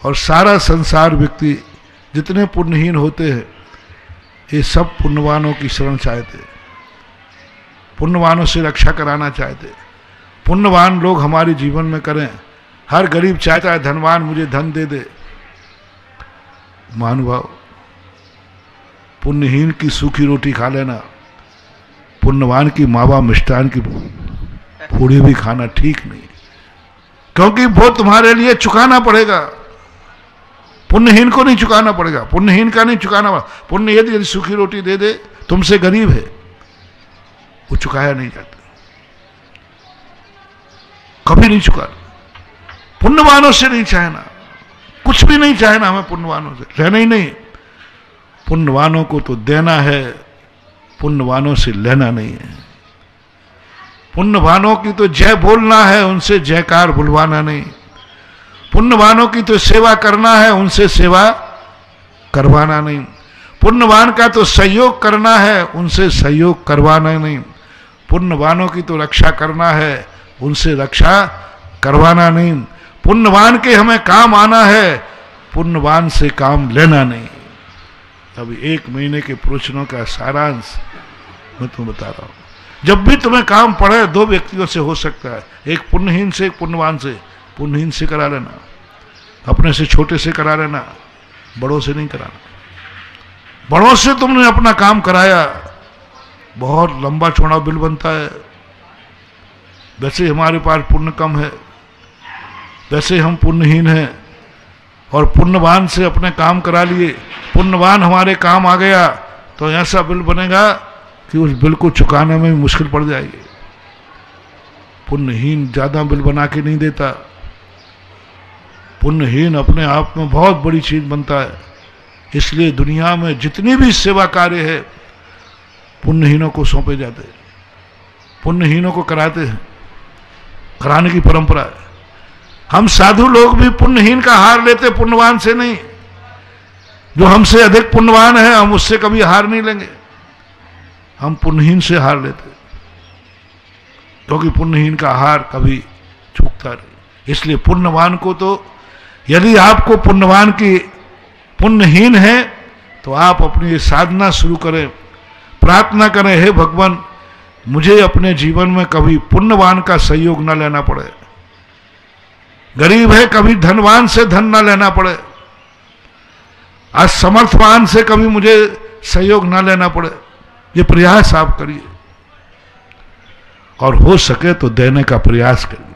और सारा संसार व्यक्ति जितने पुण्यहीन होते हैं ये सब पुण्यवानों की शरण चाहते, पुण्यवानों से रक्षा कराना चाहते। पुण्यवान लोग हमारे जीवन में करें। हर गरीब चाहता है धनवान मुझे धन दे दे। महानुभाव, पुण्यहीन की सूखी रोटी खा लेना, पुण्यवान की मावा मिष्टान की पूड़ी भी खाना ठीक नहीं, क्योंकि वो तुम्हारे लिए चुकाना पड़ेगा। पुण्यहीन को नहीं चुकाना पड़ेगा, पुण्यहीन का नहीं चुकाना पड़ेगा। पुण्य यदि सूखी रोटी दे दे, तुमसे गरीब है, वो चुकाया नहीं जाता, कभी नहीं चुकाना। पुण्यवानों से नहीं चाहना, कुछ भी नहीं चाहना हमें पुण्यवानों से, रहना ही नहीं। पुण्यवानों को तो देना है, पुण्यवानों से लेना नहीं है। पुण्यवानों की तो जय बोलना है, उनसे जयकार बुलवाना नहीं। पुण्यवानों की तो सेवा करना है, उनसे सेवा करवाना नहीं। पुण्यवान का तो सहयोग करना है, उनसे सहयोग करवाना नहीं। पुण्यवानों की तो रक्षा करना है, उनसे रक्षा करवाना नहीं। पुण्यवान के हमें काम आना है, पुण्यवान से काम लेना नहीं। अभी 1 महीने के प्रवचनों का सारांश मैं तुम्हें बता रहा हूं। जब भी तुम्हें काम पड़े 2 व्यक्तियों से हो सकता है, एक पुण्यहीन से, एक पुण्यवान से। पुण्यहीन से करा लेना, अपने से छोटे से करा लेना, बड़ों से नहीं कराना। बड़ों से तुमने अपना काम कराया, बहुत लंबा चौड़ा बिल बनता है। वैसे हमारे पास पुण्य कम है, वैसे हम पुण्यहीन हैं, और पुण्यवान से अपने काम करा लिए, पुण्यवान हमारे काम आ गया तो ऐसा बिल बनेगा कि उस बिल को चुकाने में मुश्किल पड़ जाएगी। पुण्यहीन ज्यादा बिल बना के नहीं देता। पुण्यहीन अपने आप में बहुत बड़ी चीज बनता है। इसलिए दुनिया में जितनी भी सेवा कार्य है पुण्यहीनों को सौंपे जाते हैं, पुण्यहीनों को कराते हैं, कराने की परंपरा है। हम साधु लोग भी पुण्यहीन का हार लेते, पुण्यवान से नहीं। जो हमसे अधिक पुण्यवान है हम उससे कभी हार नहीं लेंगे, हम पुण्यहीन से हार लेते, क्योंकि पुण्यहीन का हार कभी चूकता नहीं। इसलिए पुण्यवान को तो, यदि आपको पुण्यवान की पुण्यहीन है तो आप अपनी साधना शुरू करें, प्रार्थना करें, हे भगवान मुझे अपने जीवन में कभी पुण्यवान का सहयोग न लेना पड़े। गरीब है कभी धनवान से धन न लेना पड़े, आज समर्थवान से कभी मुझे सहयोग न लेना पड़े। ये प्रयास आप करिए, और हो सके तो देने का प्रयास करिए।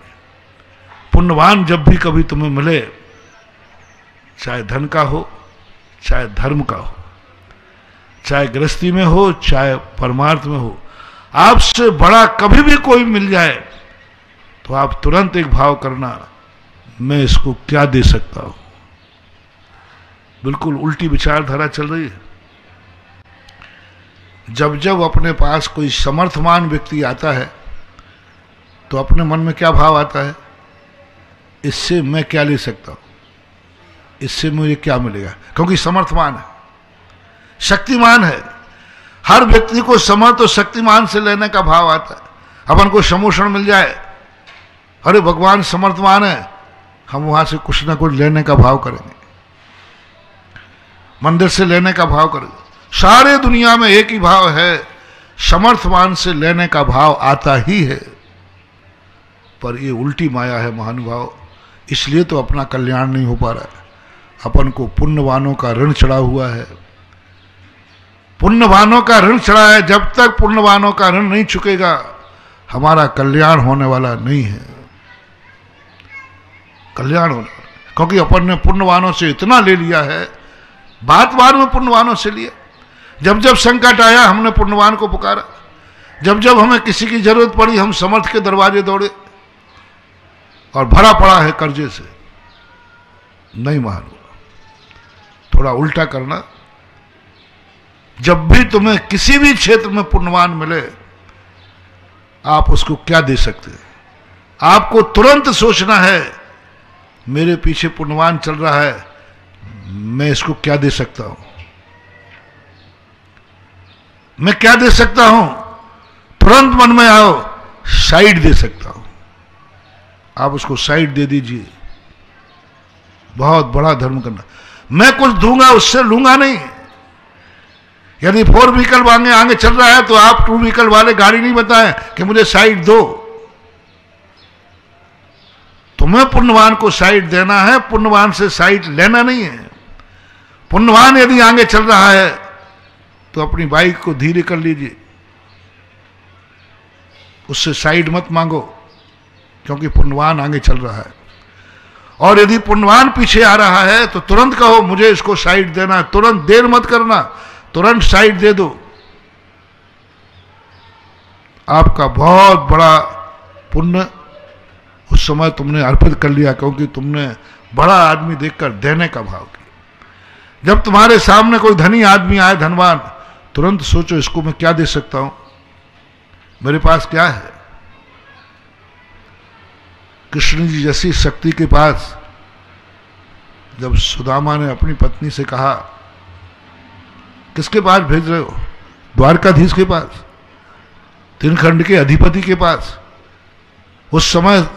पुण्यवान जब भी कभी तुम्हें मिले, चाहे धन का हो, चाहे धर्म का हो, चाहे गृहस्थी में हो, चाहे परमार्थ में हो, आपसे बड़ा कभी भी कोई मिल जाए तो आप तुरंत एक भाव करना, मैं इसको क्या दे सकता हूं। बिल्कुल उल्टी विचारधारा चल रही है। जब जब अपने पास कोई समर्थवान व्यक्ति आता है तो अपने मन में क्या भाव आता है, इससे मैं क्या ले सकता हूं, इससे मुझे क्या मिलेगा, क्योंकि समर्थवान है, शक्तिमान है। हर व्यक्ति को समर्थ और शक्तिमान से लेने का भाव आता है। अपन को समोषण मिल जाए, अरे भगवान समर्थवान है, हम वहां से कुछ ना कुछ लेने का भाव करेंगे, मंदिर से लेने का भाव करेंगे। सारे दुनिया में एक ही भाव है, समर्थवान से लेने का भाव आता ही है। पर ये उल्टी माया है महानुभाव, इसलिए तो अपना कल्याण नहीं हो पा रहा है। अपन को पुण्यवानों का ऋण चढ़ा हुआ है, पुण्यवानों का ऋण चढ़ा है। जब तक पुण्यवानों का ऋण नहीं चुकेगा हमारा कल्याण होने वाला नहीं है, कल्याण होने वाला, क्योंकि अपन ने पुण्यवानों से इतना ले लिया है, बात बात में पुण्यवानों से लिया। जब जब संकट आया हमने पुण्यवान को पुकारा, जब जब हमें किसी की जरूरत पड़ी हम समर्थ के दरवाजे दौड़े, और भरा पड़ा है कर्जे से। नहीं महान, थोड़ा उल्टा करना। जब भी तुम्हें किसी भी क्षेत्र में पुण्यवान मिले, आप उसको क्या दे सकते हैं, आपको तुरंत सोचना है, मेरे पीछे पुण्यवान चल रहा है, मैं इसको क्या दे सकता हूं, मैं क्या दे सकता हूं। तुरंत मन में आओ, साइड दे सकता हूं, आप उसको साइड दे दीजिए। बहुत बड़ा धर्म करना। मैं कुछ दूंगा उससे लूंगा नहीं। यदि 4 व्हीकल आगे चल रहा है तो आप 2 व्हीकल वाले गाड़ी नहीं बताएं कि मुझे साइड दो। तुम्हें पुण्यवान को साइड देना है, पुण्यवान से साइड लेना नहीं है। पुण्यवान यदि आगे चल रहा है तो अपनी बाइक को धीरे कर लीजिए, उससे साइड मत मांगो, क्योंकि पुण्यवान आगे चल रहा है। और यदि पुण्यवान पीछे आ रहा है तो तुरंत कहो मुझे इसको साइड देना है, तुरंत देर मत करना, तुरंत साइड दे दो। आपका बहुत बड़ा पुण्य उस समय तुमने अर्पित कर लिया, क्योंकि तुमने बड़ा आदमी देखकर देने का भाव किया। जब तुम्हारे सामने कोई धनी आदमी आए, धनवान, तुरंत सोचो इसको मैं क्या दे सकता हूं, मेरे पास क्या है। कृष्ण जी जैसी शक्ति के पास जब सुदामा ने अपनी पत्नी से कहा, किसके पास भेज रहे हो, द्वारकाधीश के पास, 3 खंड के अधिपति के पास, उस समय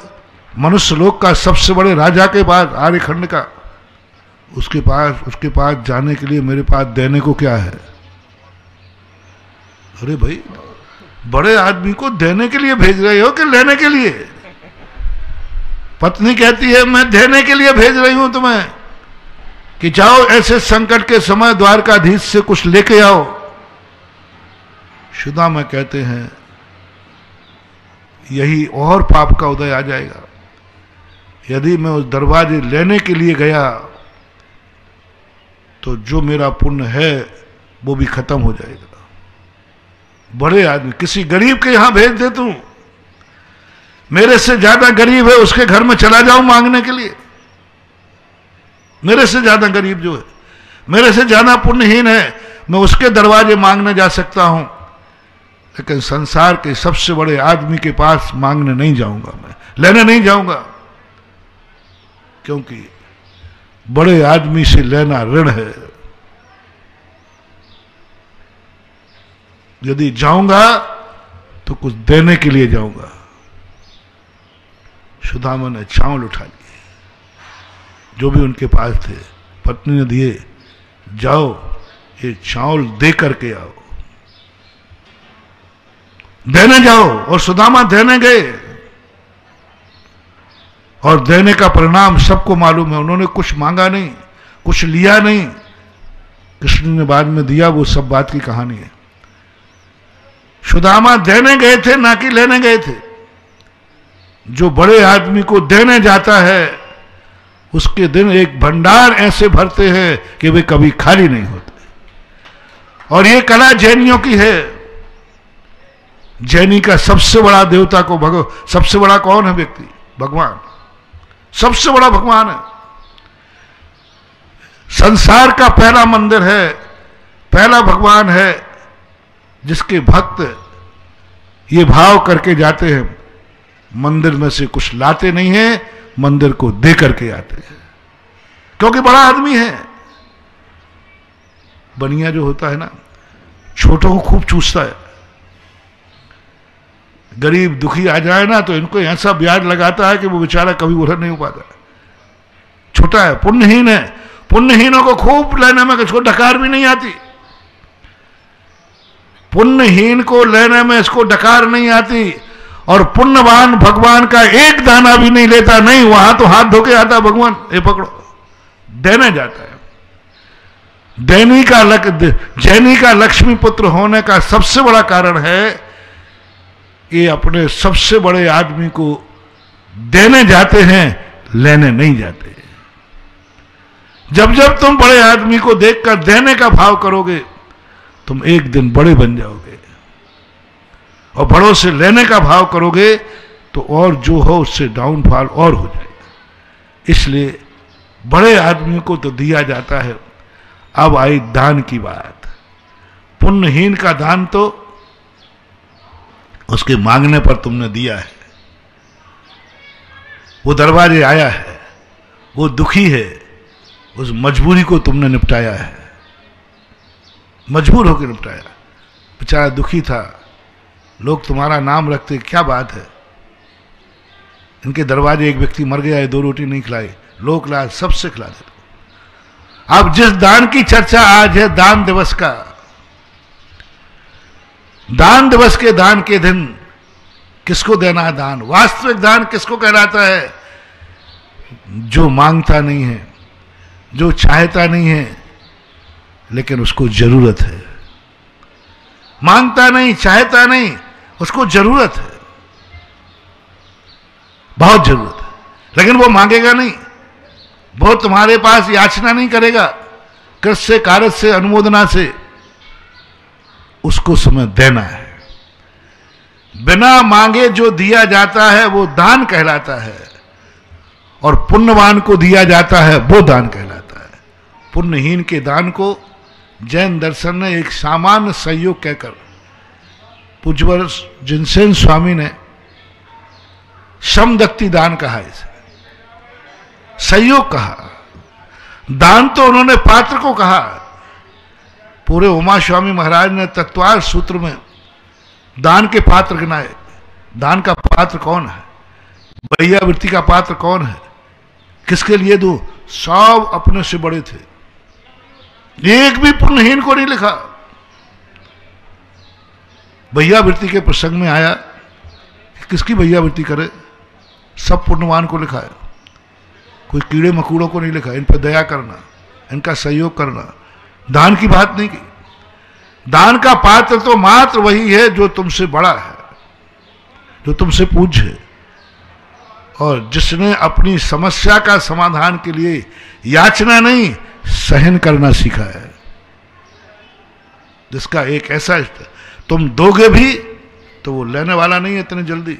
मनुष्य लोक का सबसे बड़े राजा के पास, आर्यखंड का, उसके पास जाने के लिए मेरे पास देने को क्या है। अरे भाई, बड़े आदमी को देने के लिए भेज रहे हो कि लेने के लिए। पत्नी कहती है मैं देने के लिए भेज रही हूं तुम्हें, कि जाओ ऐसे संकट के समय द्वारकाधीश से कुछ लेके आओ। सुदामा कहते हैं यही और पाप का उदय आ जाएगा। यदि मैं उस दरवाजे लेने के लिए गया तो जो मेरा पुण्य है वो भी खत्म हो जाएगा। बड़े आदमी किसी गरीब के यहां भेज दे तू, मेरे से ज्यादा गरीब है उसके घर में चला जाऊं मांगने के लिए, मेरे से ज्यादा गरीब जो है, मेरे से ज्यादा पुण्यहीन है, मैं उसके दरवाजे मांगने जा सकता हूं, लेकिन संसार के सबसे बड़े आदमी के पास मांगने नहीं जाऊंगा, मैं लेने नहीं जाऊंगा, क्योंकि बड़े आदमी से लेना ऋण है। यदि जाऊंगा तो कुछ देने के लिए जाऊंगा। सुदामा ने चावल उठा लिए जो भी उनके पास थे, पत्नी ने दिए, जाओ ये चावल दे करके आओ, देने जाओ। और सुदामा देने गए, और देने का परिणाम सबको मालूम है। उन्होंने कुछ मांगा नहीं, कुछ लिया नहीं, कृष्ण ने बाद में दिया, वो सब बात की कहानी है। सुदामा देने गए थे ना कि लेने गए थे। जो बड़े आदमी को देने जाता है उसके दिन एक भंडार ऐसे भरते हैं कि वे कभी खाली नहीं होते। और ये कला जैनियों की है। जैनी का सबसे बड़ा देवता को सबसे बड़ा कौन है व्यक्ति? भगवान। सबसे बड़ा भगवान है। संसार का पहला मंदिर है, पहला भगवान है जिसके भक्त ये भाव करके जाते हैं, मंदिर में से कुछ लाते नहीं है, मंदिर को दे करके आते हैं, क्योंकि बड़ा आदमी है। बनिया जो होता है ना, छोटों को खूब चूसता है। गरीब दुखी आ जाए ना तो इनको ऐसा ब्याज लगाता है कि वो बेचारा कभी उधर नहीं हो पाता। छोटा है, पुण्यहीन है, पुण्यहीनों को खूब लेने में इसको डकार भी नहीं आती। पुण्यहीन को लेने में इसको डकार नहीं आती। और पुण्यवान भगवान का एक दाना भी नहीं लेता। नहीं, वहां तो हाथ धोके आता भगवान, ये पकड़ो, देने जाता है। जैनी का लक्ष्मी पुत्र होने का सबसे बड़ा कारण है ये अपने सबसे बड़े आदमी को देने जाते हैं, लेने नहीं जाते। जब जब तुम बड़े आदमी को देखकर देने का भाव करोगे, तुम एक दिन बड़े बन जाओगे। और बड़ों से लेने का भाव करोगे तो और जो हो उससे डाउनफॉल और हो जाएगा। इसलिए बड़े आदमी को तो दिया जाता है। अब आई दान की बात। पुण्यहीन का दान तो उसके मांगने पर तुमने दिया है। वो दरबारे आया है, वो दुखी है, उस मजबूरी को तुमने निपटाया है। मजबूर होकर निपटाया। बेचारा दुखी था, लोग तुम्हारा नाम रखते, क्या बात है। इनके दरवाजे एक व्यक्ति मर गया है, 2 रोटी नहीं खिलाई, लोग ला सबसे खिला देते। अब जिस दान की चर्चा आज है, दान दिवस का, दान दिवस के दान के दिन किसको देना है दान? वास्तविक दान किसको कहलाता है? जो मांगता नहीं है, जो चाहता नहीं है, लेकिन उसको जरूरत है। मांगता नहीं, चाहता नहीं, उसको जरूरत है, बहुत जरूरत है, लेकिन वो मांगेगा नहीं। वो तुम्हारे पास याचना नहीं करेगा, कृत से, कारज से, अनुमोदना से। उसको समय देना है। बिना मांगे जो दिया जाता है वो दान कहलाता है, और पुण्यवान को दिया जाता है वो दान कहलाता है। पुण्यहीन के दान को जैन दर्शन ने एक सामान्य सहयोग कहकर, पूज्यवर जिनसेन स्वामी ने समदत्ति दान कहा, इसे सहयोग कहा। दान तो उन्होंने पात्र को कहा। पूरे उमा स्वामी महाराज ने तत्वार सूत्र में दान के पात्र गिनाए। दान का पात्र कौन है? भैयावृत्ति का पात्र कौन है? किसके लिए दो? सब अपने से बड़े थे, एक भी पुण्यहीन को नहीं लिखा। भैयावृत्ति के प्रसंग में आया, किसकी भैयावृत्ति करे? सब पुण्यवान को लिखा है, कोई कीड़े मकोड़ों को नहीं लिखा। इन पर दया करना, इनका सहयोग करना, दान की बात नहीं की। दान का पात्र तो मात्र वही है जो तुमसे बड़ा है, जो तुमसे पूज्य है, और जिसने अपनी समस्या का समाधान के लिए याचना नहीं, सहन करना सीखा है। जिसका एक ऐसा तुम दोगे भी तो वो लेने वाला नहीं है इतने जल्दी।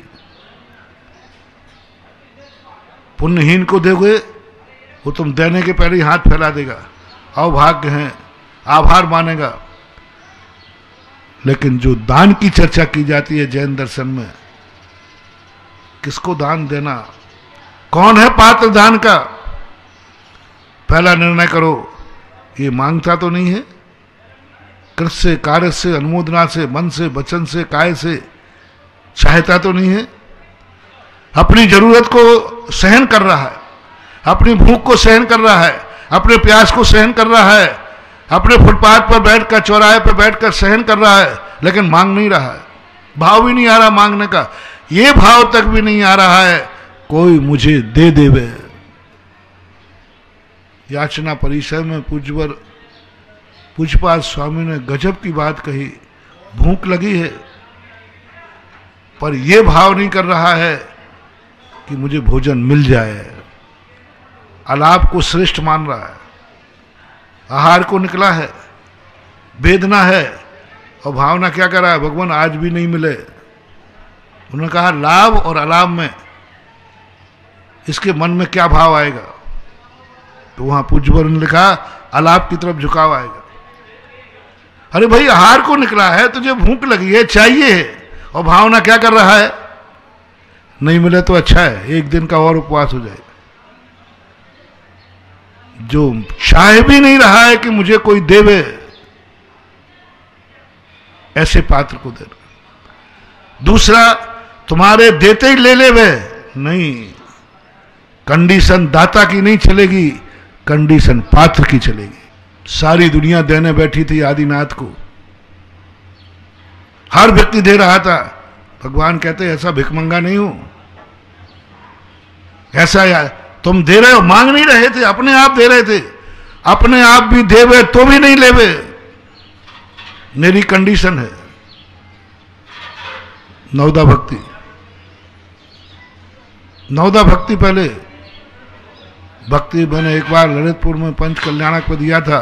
पुण्यहीन को दोगे वो तुम देने के पहले ही हाथ फैला देगा, अभाग्य हैं, आभार मानेगा। लेकिन जो दान की चर्चा की जाती है जैन दर्शन में, किसको दान देना, कौन है पात्र दान का, पहला निर्णय करो। ये मांगता तो नहीं है, कृत से, कार्य से, अनुमोदना से, मन से, वचन से, काय से चाहता तो नहीं है। अपनी जरूरत को सहन कर रहा है, अपनी भूख को सहन कर रहा है, अपने प्यास को सहन कर रहा है, अपने फुटपाथ पर बैठकर, चौराहे पर बैठकर सहन कर रहा है, लेकिन मांग नहीं रहा है। भाव भी नहीं आ रहा मांगने का, ये भाव तक भी नहीं आ रहा है कोई मुझे दे देवे। याचना परिसर में पूज्यपाद स्वामी ने गजब की बात कही। भूख लगी है पर यह भाव नहीं कर रहा है कि मुझे भोजन मिल जाए, अलाप को श्रेष्ठ मान रहा है, आहार को निकला है, वेदना है, और भावना क्या कर रहा है, भगवान आज भी नहीं मिले। उन्होंने कहा लाभ और अलाभ में इसके मन में क्या भाव आएगा, तो वहां पूज्यवर ने लिखा अलाभ की तरफ झुकाव आएगा। अरे भाई आहार को निकला है, तुझे भूख लगी है, चाहिए है, और भावना क्या कर रहा है, नहीं मिले तो अच्छा है, एक दिन का और उपवास हो जाएगा। जो चाह भी नहीं रहा है कि मुझे कोई देवे, ऐसे पात्र को दे। दूसरा, तुम्हारे देते ही ले ले वे, नहीं, कंडीशन दाता की नहीं चलेगी, कंडीशन पात्र की चलेगी। सारी दुनिया देने बैठी थी आदिनाथ को, हर व्यक्ति दे रहा था। भगवान कहते ऐसा भिखमंगा नहीं हूं, ऐसा यार तुम दे रहे हो, मांग नहीं रहे थे, अपने आप दे रहे थे। अपने आप भी देवे तो भी नहीं लेवे, मेरी कंडीशन है। नवदा भक्ति, नवदा भक्ति पहले भक्ति मैंने एक बार ललितपुर में पंच कल्याणक को दिया था।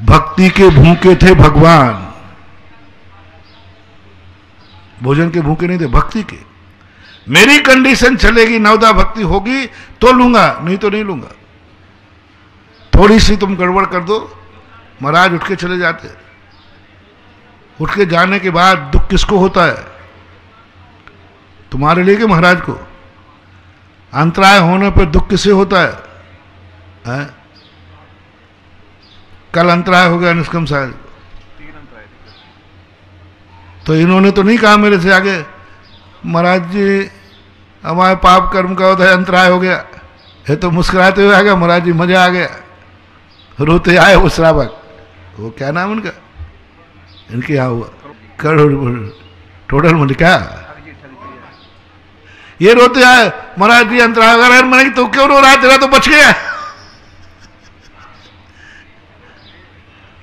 भक्ति के भूखे थे भगवान, भोजन के भूखे नहीं थे, भक्ति के। मेरी कंडीशन चलेगी, नवदा भक्ति होगी तो लूंगा, नहीं तो नहीं लूंगा। थोड़ी सी तुम गड़बड़ कर दो, महाराज उठ के चले जाते। उठ के जाने के बाद दुख किसको होता है, तुम्हारे लिए कि महाराज को? अंतराय होने पर दुख किसे होता है? कल अंतराय हो गया निष्कम साहब, तो इन्होंने तो नहीं कहा मेरे से आगे, महाराज जी हमारे पाप कर्म का होता है, अंतराय हो गया। ये तो मुस्कुराते हुए आ गया, महाराज जी मजा आ गया। रोते आए वो श्रावक, वो क्या नाम उनका, इनके यहाँ हुआ टोटल मलिका, ये रोते आए, महाराज जी अंतराय हो गया। मैंने तो क्यों रो रहा, तेरा तो बच गया,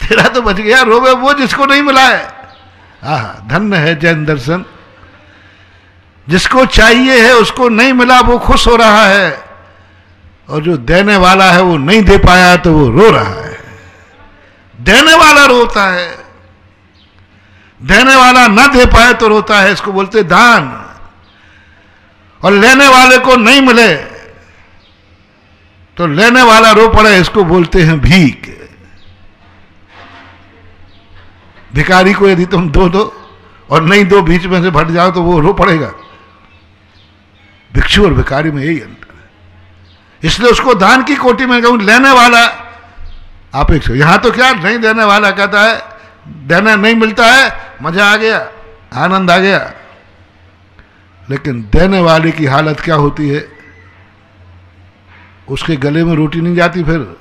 तेरा तो बच गया, रोवे वो जिसको नहीं मिला है। धन्य है जैन दर्शन, जिसको चाहिए है उसको नहीं मिला, वो खुश हो रहा है, और जो देने वाला है वो नहीं दे पाया तो वो रो रहा है। देने वाला रोता है, देने वाला ना दे पाए तो रोता है, इसको बोलते दान। और लेने वाले को नहीं मिले तो लेने वाला रो पड़े, इसको बोलते हैं भीख। भिखारी को यदि तुम दो और नहीं दो, बीच में से भट जाओ तो वो रो पड़ेगा। भिक्षु और भिखारी में यही अंतर है, इसलिए उसको दान की कोटि में कहूं। लेने वाला आप एक, यहां तो क्या नहीं देने वाला कहता है, देने नहीं मिलता है, मजा आ गया, आनंद आ गया। लेकिन देने वाले की हालत क्या होती है, उसके गले में रोटी नहीं जाती, फिर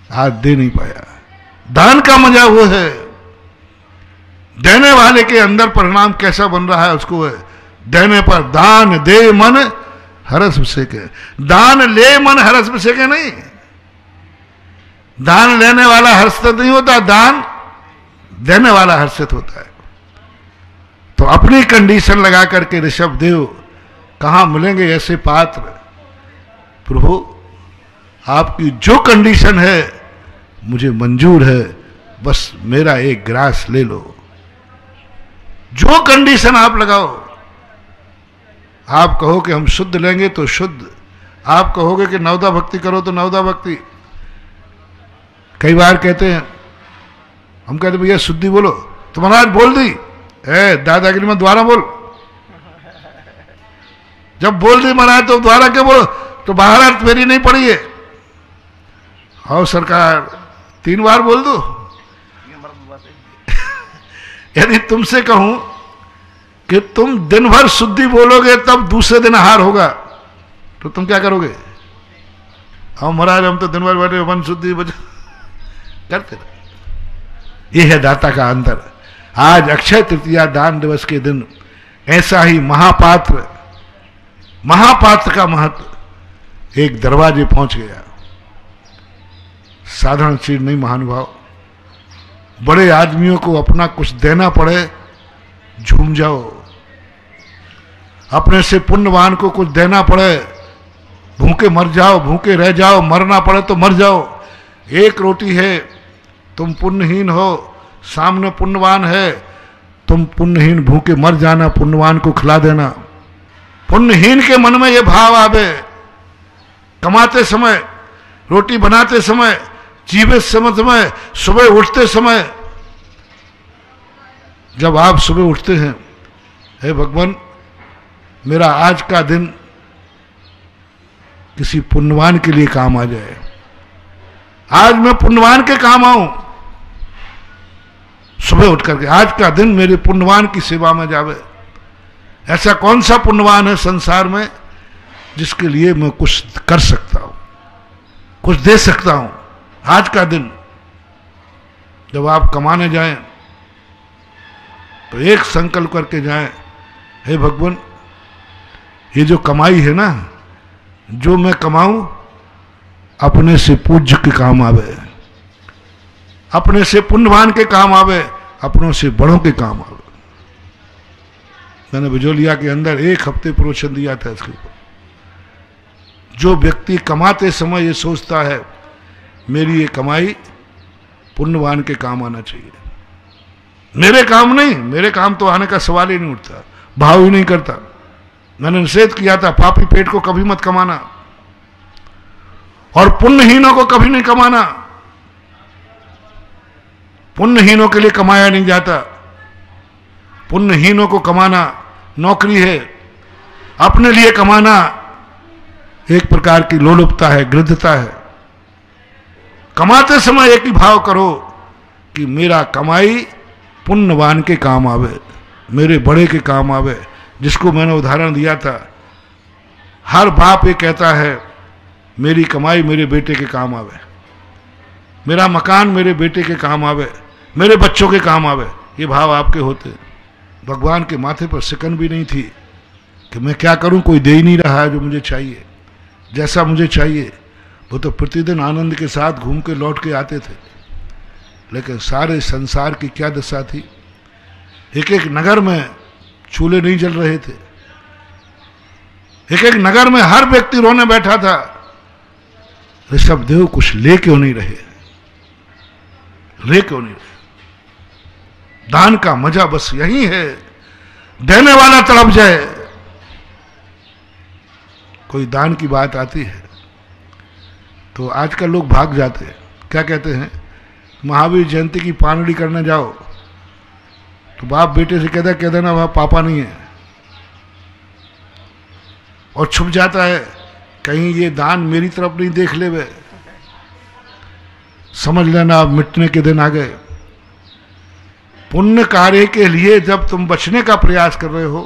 आज दे नहीं पाया। दान का मजा वो है, देने वाले के अंदर परिणाम कैसा बन रहा है उसको है। देने पर दान दे मन हरस बिसेके, दान ले मन हरस बिसेके नहीं। दान लेने वाला हर्षित नहीं होता, दान देने वाला हर्षित होता है। तो अपनी कंडीशन लगा करके ऋषभ देव कहां मिलेंगे ऐसे पात्र? प्रभु आपकी जो कंडीशन है मुझे मंजूर है, बस मेरा एक ग्रास ले लो। जो कंडीशन आप लगाओ, आप कहो कि हम शुद्ध लेंगे तो शुद्ध, आप कहोगे कि नवदा भक्ति करो तो नवदा भक्ति। कई बार कहते हैं, हम कहते भैया शुद्धि बोलो, तो महाराज बोल दी, दादागिरी में द्वारा बोल। जब बोल दी महाराज तो द्वारा क्या बोलो, तो बाहर अर्थ मेरी नहीं पड़ी है। आओ सरकार 3 बार बोल दो। यदि तुमसे कहूं कि तुम दिन भर शुद्धि बोलोगे तब दूसरे दिन आहार होगा, तो तुम क्या करोगे? हम महाराज हम तो दिन भर बैठे मन शुद्धि करते रहे। यह है दाता का अंतर। आज अक्षय तृतीया दान दिवस के दिन ऐसा ही महापात्र, महापात्र का महत्व एक दरवाजे पहुंच गया। साधारण चीज नहीं महानुभाव, बड़े आदमियों को अपना कुछ देना पड़े, झूम जाओ। अपने से पुण्यवान को कुछ देना पड़े, भूखे मर जाओ, भूखे रह जाओ, मरना पड़े तो मर जाओ। एक रोटी है, तुम पुण्यहीन हो, सामने पुण्यवान है, तुम पुण्यहीन भूखे मर जाना, पुण्यवान को खिला देना। पुण्यहीन के मन में ये भाव आवे, कमाते समय, रोटी बनाते समय, जीवित समय, सुबह उठते समय, जब आप सुबह उठते हैं, हे भगवान मेरा आज का दिन किसी पुण्यवान के लिए काम आ जाए, आज मैं पुण्यवान के काम आऊं। सुबह उठ करके आज का दिन मेरे पुण्यवान की सेवा में जावे। ऐसा कौन सा पुण्यवान है संसार में जिसके लिए मैं कुछ कर सकता हूं, कुछ दे सकता हूं। आज का दिन जब आप कमाने जाएं तो एक संकल्प करके जाएं, हे भगवान ये जो कमाई है ना, जो मैं कमाऊं अपने से पूज्य के काम आवे, अपने से पुण्यवान के काम आवे, अपनों से बड़ों के काम आवे। मैंने बिजोलिया के अंदर एक हफ्ते प्रवचन दिया था इसके ऊपर। जो व्यक्ति कमाते समय ये सोचता है मेरी ये कमाई पुण्यवान के काम आना चाहिए, मेरे काम नहीं, मेरे काम तो आने का सवाल ही नहीं उठता, भाव ही नहीं करता। मैंने निषेध किया था पापी पेट को कभी मत कमाना और पुण्यहीनों को कभी नहीं कमाना। पुण्यहीनों के लिए कमाया नहीं जाता, पुण्यहीनों को कमाना नौकरी है, अपने लिए कमाना एक प्रकार की लोलुपता है, गृद्धता है। कमाते समय एक ही भाव करो कि मेरा कमाई पुण्यवान के काम आवे, मेरे बड़े के काम आवे। जिसको मैंने उदाहरण दिया था, हर बाप ये कहता है मेरी कमाई मेरे बेटे के काम आवे, मेरा मकान मेरे बेटे के काम आवे, मेरे बच्चों के काम आवे। ये भाव आपके होते। भगवान के माथे पर सिकन भी नहीं थी कि मैं क्या करूं, कोई दे ही नहीं रहा है जो मुझे चाहिए, जैसा मुझे चाहिए। वो तो प्रतिदिन आनंद के साथ घूम के लौट के आते थे, लेकिन सारे संसार की क्या दशा थी। एक एक नगर में चूल्हे नहीं जल रहे थे, एक एक नगर में हर व्यक्ति रोने बैठा था, ऋषभदेव कुछ ले क्यों नहीं रहे, ले क्यों नहीं रहे। दान का मजा बस यही है, देने वाला तड़प जाए। कोई दान की बात आती है तो आजकल लोग भाग जाते हैं। क्या कहते हैं, महावीर जयंती की पानड़ी करने जाओ तो बाप बेटे से कहता कह देना वहां पापा नहीं है, और छुप जाता है कहीं ये दान मेरी तरफ नहीं देख ले वे। समझ लेना अब मिटने के दिन आ गए। पुण्य कार्य के लिए जब तुम बचने का प्रयास कर रहे हो,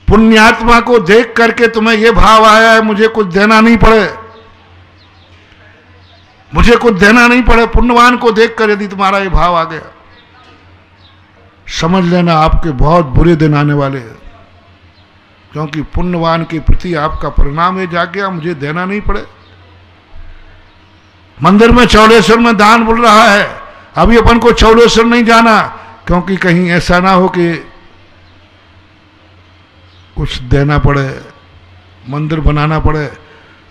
पुण्यात्मा को देख करके तुम्हें यह भाव आया है मुझे कुछ देना नहीं पड़े, मुझे कुछ देना नहीं पड़े, पुण्यवान को देखकर यदि तुम्हारा ये भाव आ गया, समझ लेना आपके बहुत बुरे दिन आने वाले हैं। क्योंकि पुण्यवान के प्रति आपका परिणाम ये जाग गया मुझे देना नहीं पड़े। मंदिर में चौलेश्वर में दान बोल रहा है, अभी अपन को चौलेश्वर नहीं जाना, क्योंकि कहीं ऐसा ना हो कि कुछ देना पड़े, मंदिर बनाना पड़े।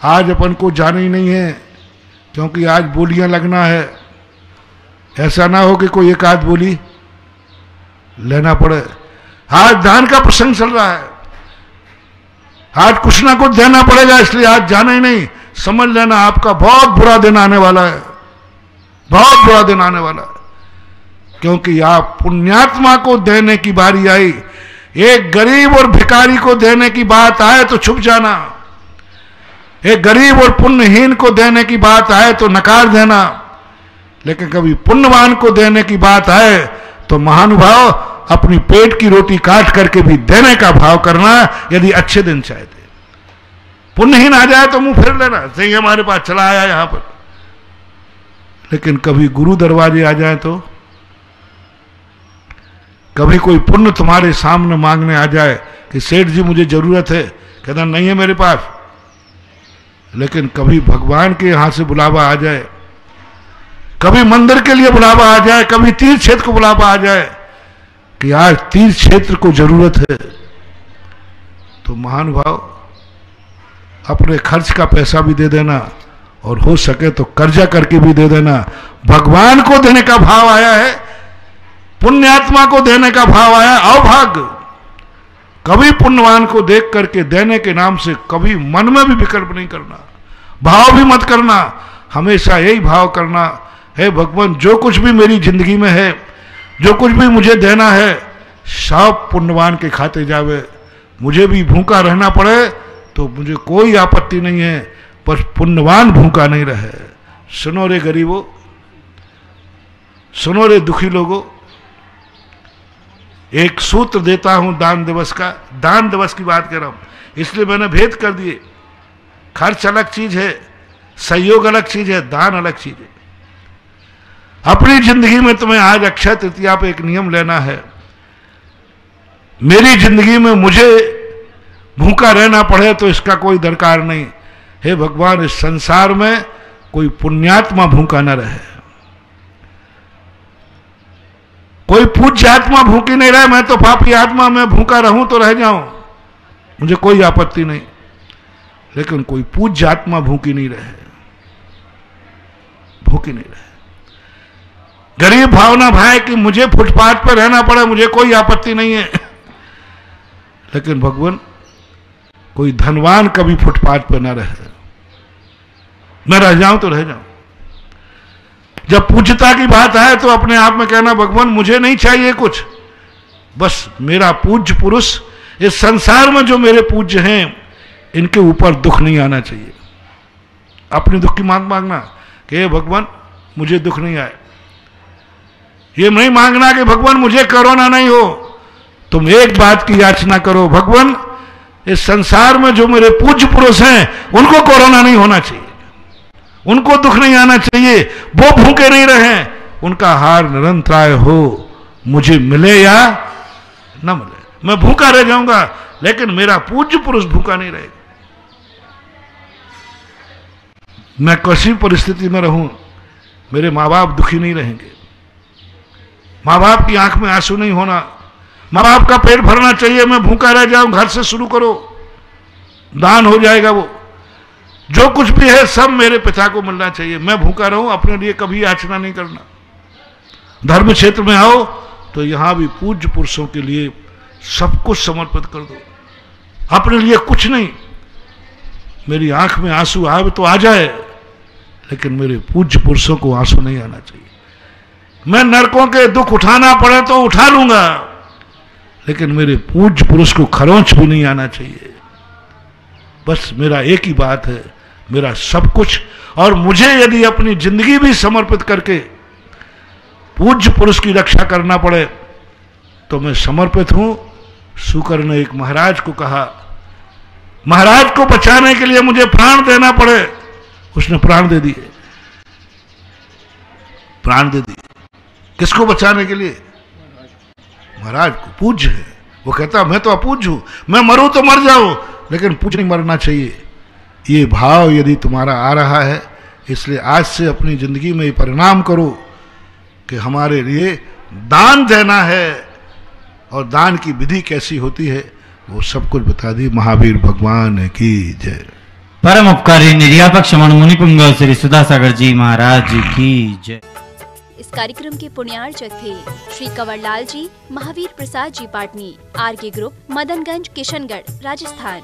आज अपन को जाना ही नहीं है क्योंकि आज बोलियां लगना है, ऐसा ना हो कि कोई एक आध बोली लेना पड़े। आज दान का प्रसंग चल रहा है, आज कुछ ना कुछ देना पड़ेगा, इसलिए आज जाना ही नहीं। समझ लेना आपका बहुत बुरा दिन आने वाला है, बहुत बुरा दिन आने वाला है। क्योंकि आप पुण्यात्मा को देने की बारी आई, एक गरीब और भिखारी को देने की बात आए तो छुप जाना, एक गरीब और पुण्यहीन को देने की बात आए तो नकार देना, लेकिन कभी पुण्यवान को देने की बात आए तो महानुभाव अपनी पेट की रोटी काट करके भी देने का भाव करना, यदि अच्छे दिन चाहते। पुण्यहीन आ जाए तो मुंह फेर लेना, सही हमारे पास चला आया यहां पर, लेकिन कभी गुरु दरवाजे आ जाए तो, कभी कोई पुण्य तुम्हारे सामने मांगने आ जाए कि सेठ जी मुझे जरूरत है, कहना नहीं है मेरे पास, लेकिन कभी भगवान के यहां से बुलावा आ जाए, कभी मंदिर के लिए बुलावा आ जाए, कभी तीर्थ क्षेत्र को बुलावा आ जाए कि आज तीर्थ क्षेत्र को जरूरत है, तो महानुभाव अपने खर्च का पैसा भी दे देना और हो सके तो कर्जा करके भी दे देना। भगवान को देने का भाव आया है, पुण्यात्मा को देने का भाव आया, अभाग। कभी पुण्यवान को देख करके देने के नाम से कभी मन में भी विकल्प नहीं करना, भाव भी मत करना, हमेशा यही भाव करना, हे भगवान जो कुछ भी मेरी जिंदगी में है, जो कुछ भी मुझे देना है, सब पुण्यवान के खाते जावे। मुझे भी भूखा रहना पड़े तो मुझे कोई आपत्ति नहीं है, पर पुण्यवान भूखा नहीं रहे। सुनो रे गरीबों, सुनो रे दुखी लोगों, एक सूत्र देता हूं दान दिवस का। दान दिवस की बात कर रहा हूं इसलिए मैंने भेद कर दिए। खर्च अलग चीज है, सहयोग अलग चीज है, दान अलग चीज है। अपनी जिंदगी में तुम्हें आज अक्षय तृतीया पे एक नियम लेना है। मेरी जिंदगी में मुझे भूखा रहना पड़े तो इसका कोई दरकार नहीं। हे भगवान, इस संसार में कोई पुण्यात्मा भूखा न रहे, कोई पूज्य आत्मा भूखी नहीं रहे। मैं तो पापी आत्मा, मैं भूखा रहूं तो रह जाऊं, मुझे कोई आपत्ति नहीं, लेकिन कोई पूज्य आत्मा भूखी नहीं रहे, भूखी नहीं रहे। गरीब भावना भाई कि मुझे फुटपाथ पर रहना पड़े, मुझे कोई आपत्ति नहीं है, लेकिन भगवान कोई धनवान कभी फुटपाथ पर न रहे। मैं रह जाऊं तो रह जाऊं। जब पूज्यता की बात आए तो अपने आप में कहना, भगवान मुझे नहीं चाहिए कुछ, बस मेरा पूज्य पुरुष, इस संसार में जो मेरे पूज्य हैं इनके ऊपर दुख नहीं आना चाहिए। अपने दुख की मांगना कि हे भगवान मुझे दुख नहीं आए। ये नहीं मांगना कि भगवान मुझे कोरोना नहीं हो। तुम एक बात की याचना करो, भगवान इस संसार में जो मेरे पूज्य पुरुष हैं उनको कोरोना नहीं होना चाहिए, उनको दुख नहीं आना चाहिए, वो भूखे नहीं रहे, उनका हार निरंतराय हो, मुझे मिले या न मिले। मैं भूखा रह जाऊंगा लेकिन मेरा पूज्य पुरुष भूखा नहीं रहेगा। मैं किसी परिस्थिति में रहूं, मेरे माँ बाप दुखी नहीं रहेंगे। माँ बाप की आंख में आंसू नहीं होना, माँ बाप का पेट भरना चाहिए। मैं भूखा रह जाऊं, घर से शुरू करो, दान हो जाएगा। वो जो कुछ भी है सब मेरे पिता को मिलना चाहिए। मैं भूखा रहूं, अपने लिए कभी याचना नहीं करना। धर्म क्षेत्र में आओ तो यहां भी पूज्य पुरुषों के लिए सब कुछ समर्पित कर दो, अपने लिए कुछ नहीं। मेरी आंख में आंसू आए तो आ जाए, लेकिन मेरे पूज्य पुरुषों को आंसू नहीं आना चाहिए। मैं नरकों के दुख उठाना पड़े तो उठा लूंगा, लेकिन मेरे पूज्य पुरुष को खरोंच भी नहीं आना चाहिए। बस मेरा एक ही बात है, मेरा सब कुछ, और मुझे यदि अपनी जिंदगी भी समर्पित करके पूज्य पुरुष की रक्षा करना पड़े तो मैं समर्पित हूं। शुकर ने एक महाराज को कहा, महाराज को बचाने के लिए मुझे प्राण देना पड़े, उसने प्राण दे दिए, प्राण दे दिए। किसको बचाने के लिए? महाराज को। पूज्य है, वो कहता मैं तो अपूज्य हूं, मैं मरूं तो मर जाऊं, लेकिन पूज्य नहीं मरना चाहिए। ये भाव यदि तुम्हारा आ रहा है, इसलिए आज से अपनी जिंदगी में ये परिणाम करो कि हमारे लिए दान देना है, और दान की विधि कैसी होती है वो सब कुछ बता दी। महावीर भगवान की जय। परम उपकारी निर्यापक शमन मुनि पुंगव श्री सुधासागर जी महाराज की जय। इस कार्यक्रम के पुण्यार्चक थे श्री कंवरलाल जी, महावीर प्रसाद जी पाटनी, आरके ग्रुप, मदनगंज, किशनगढ़, राजस्थान।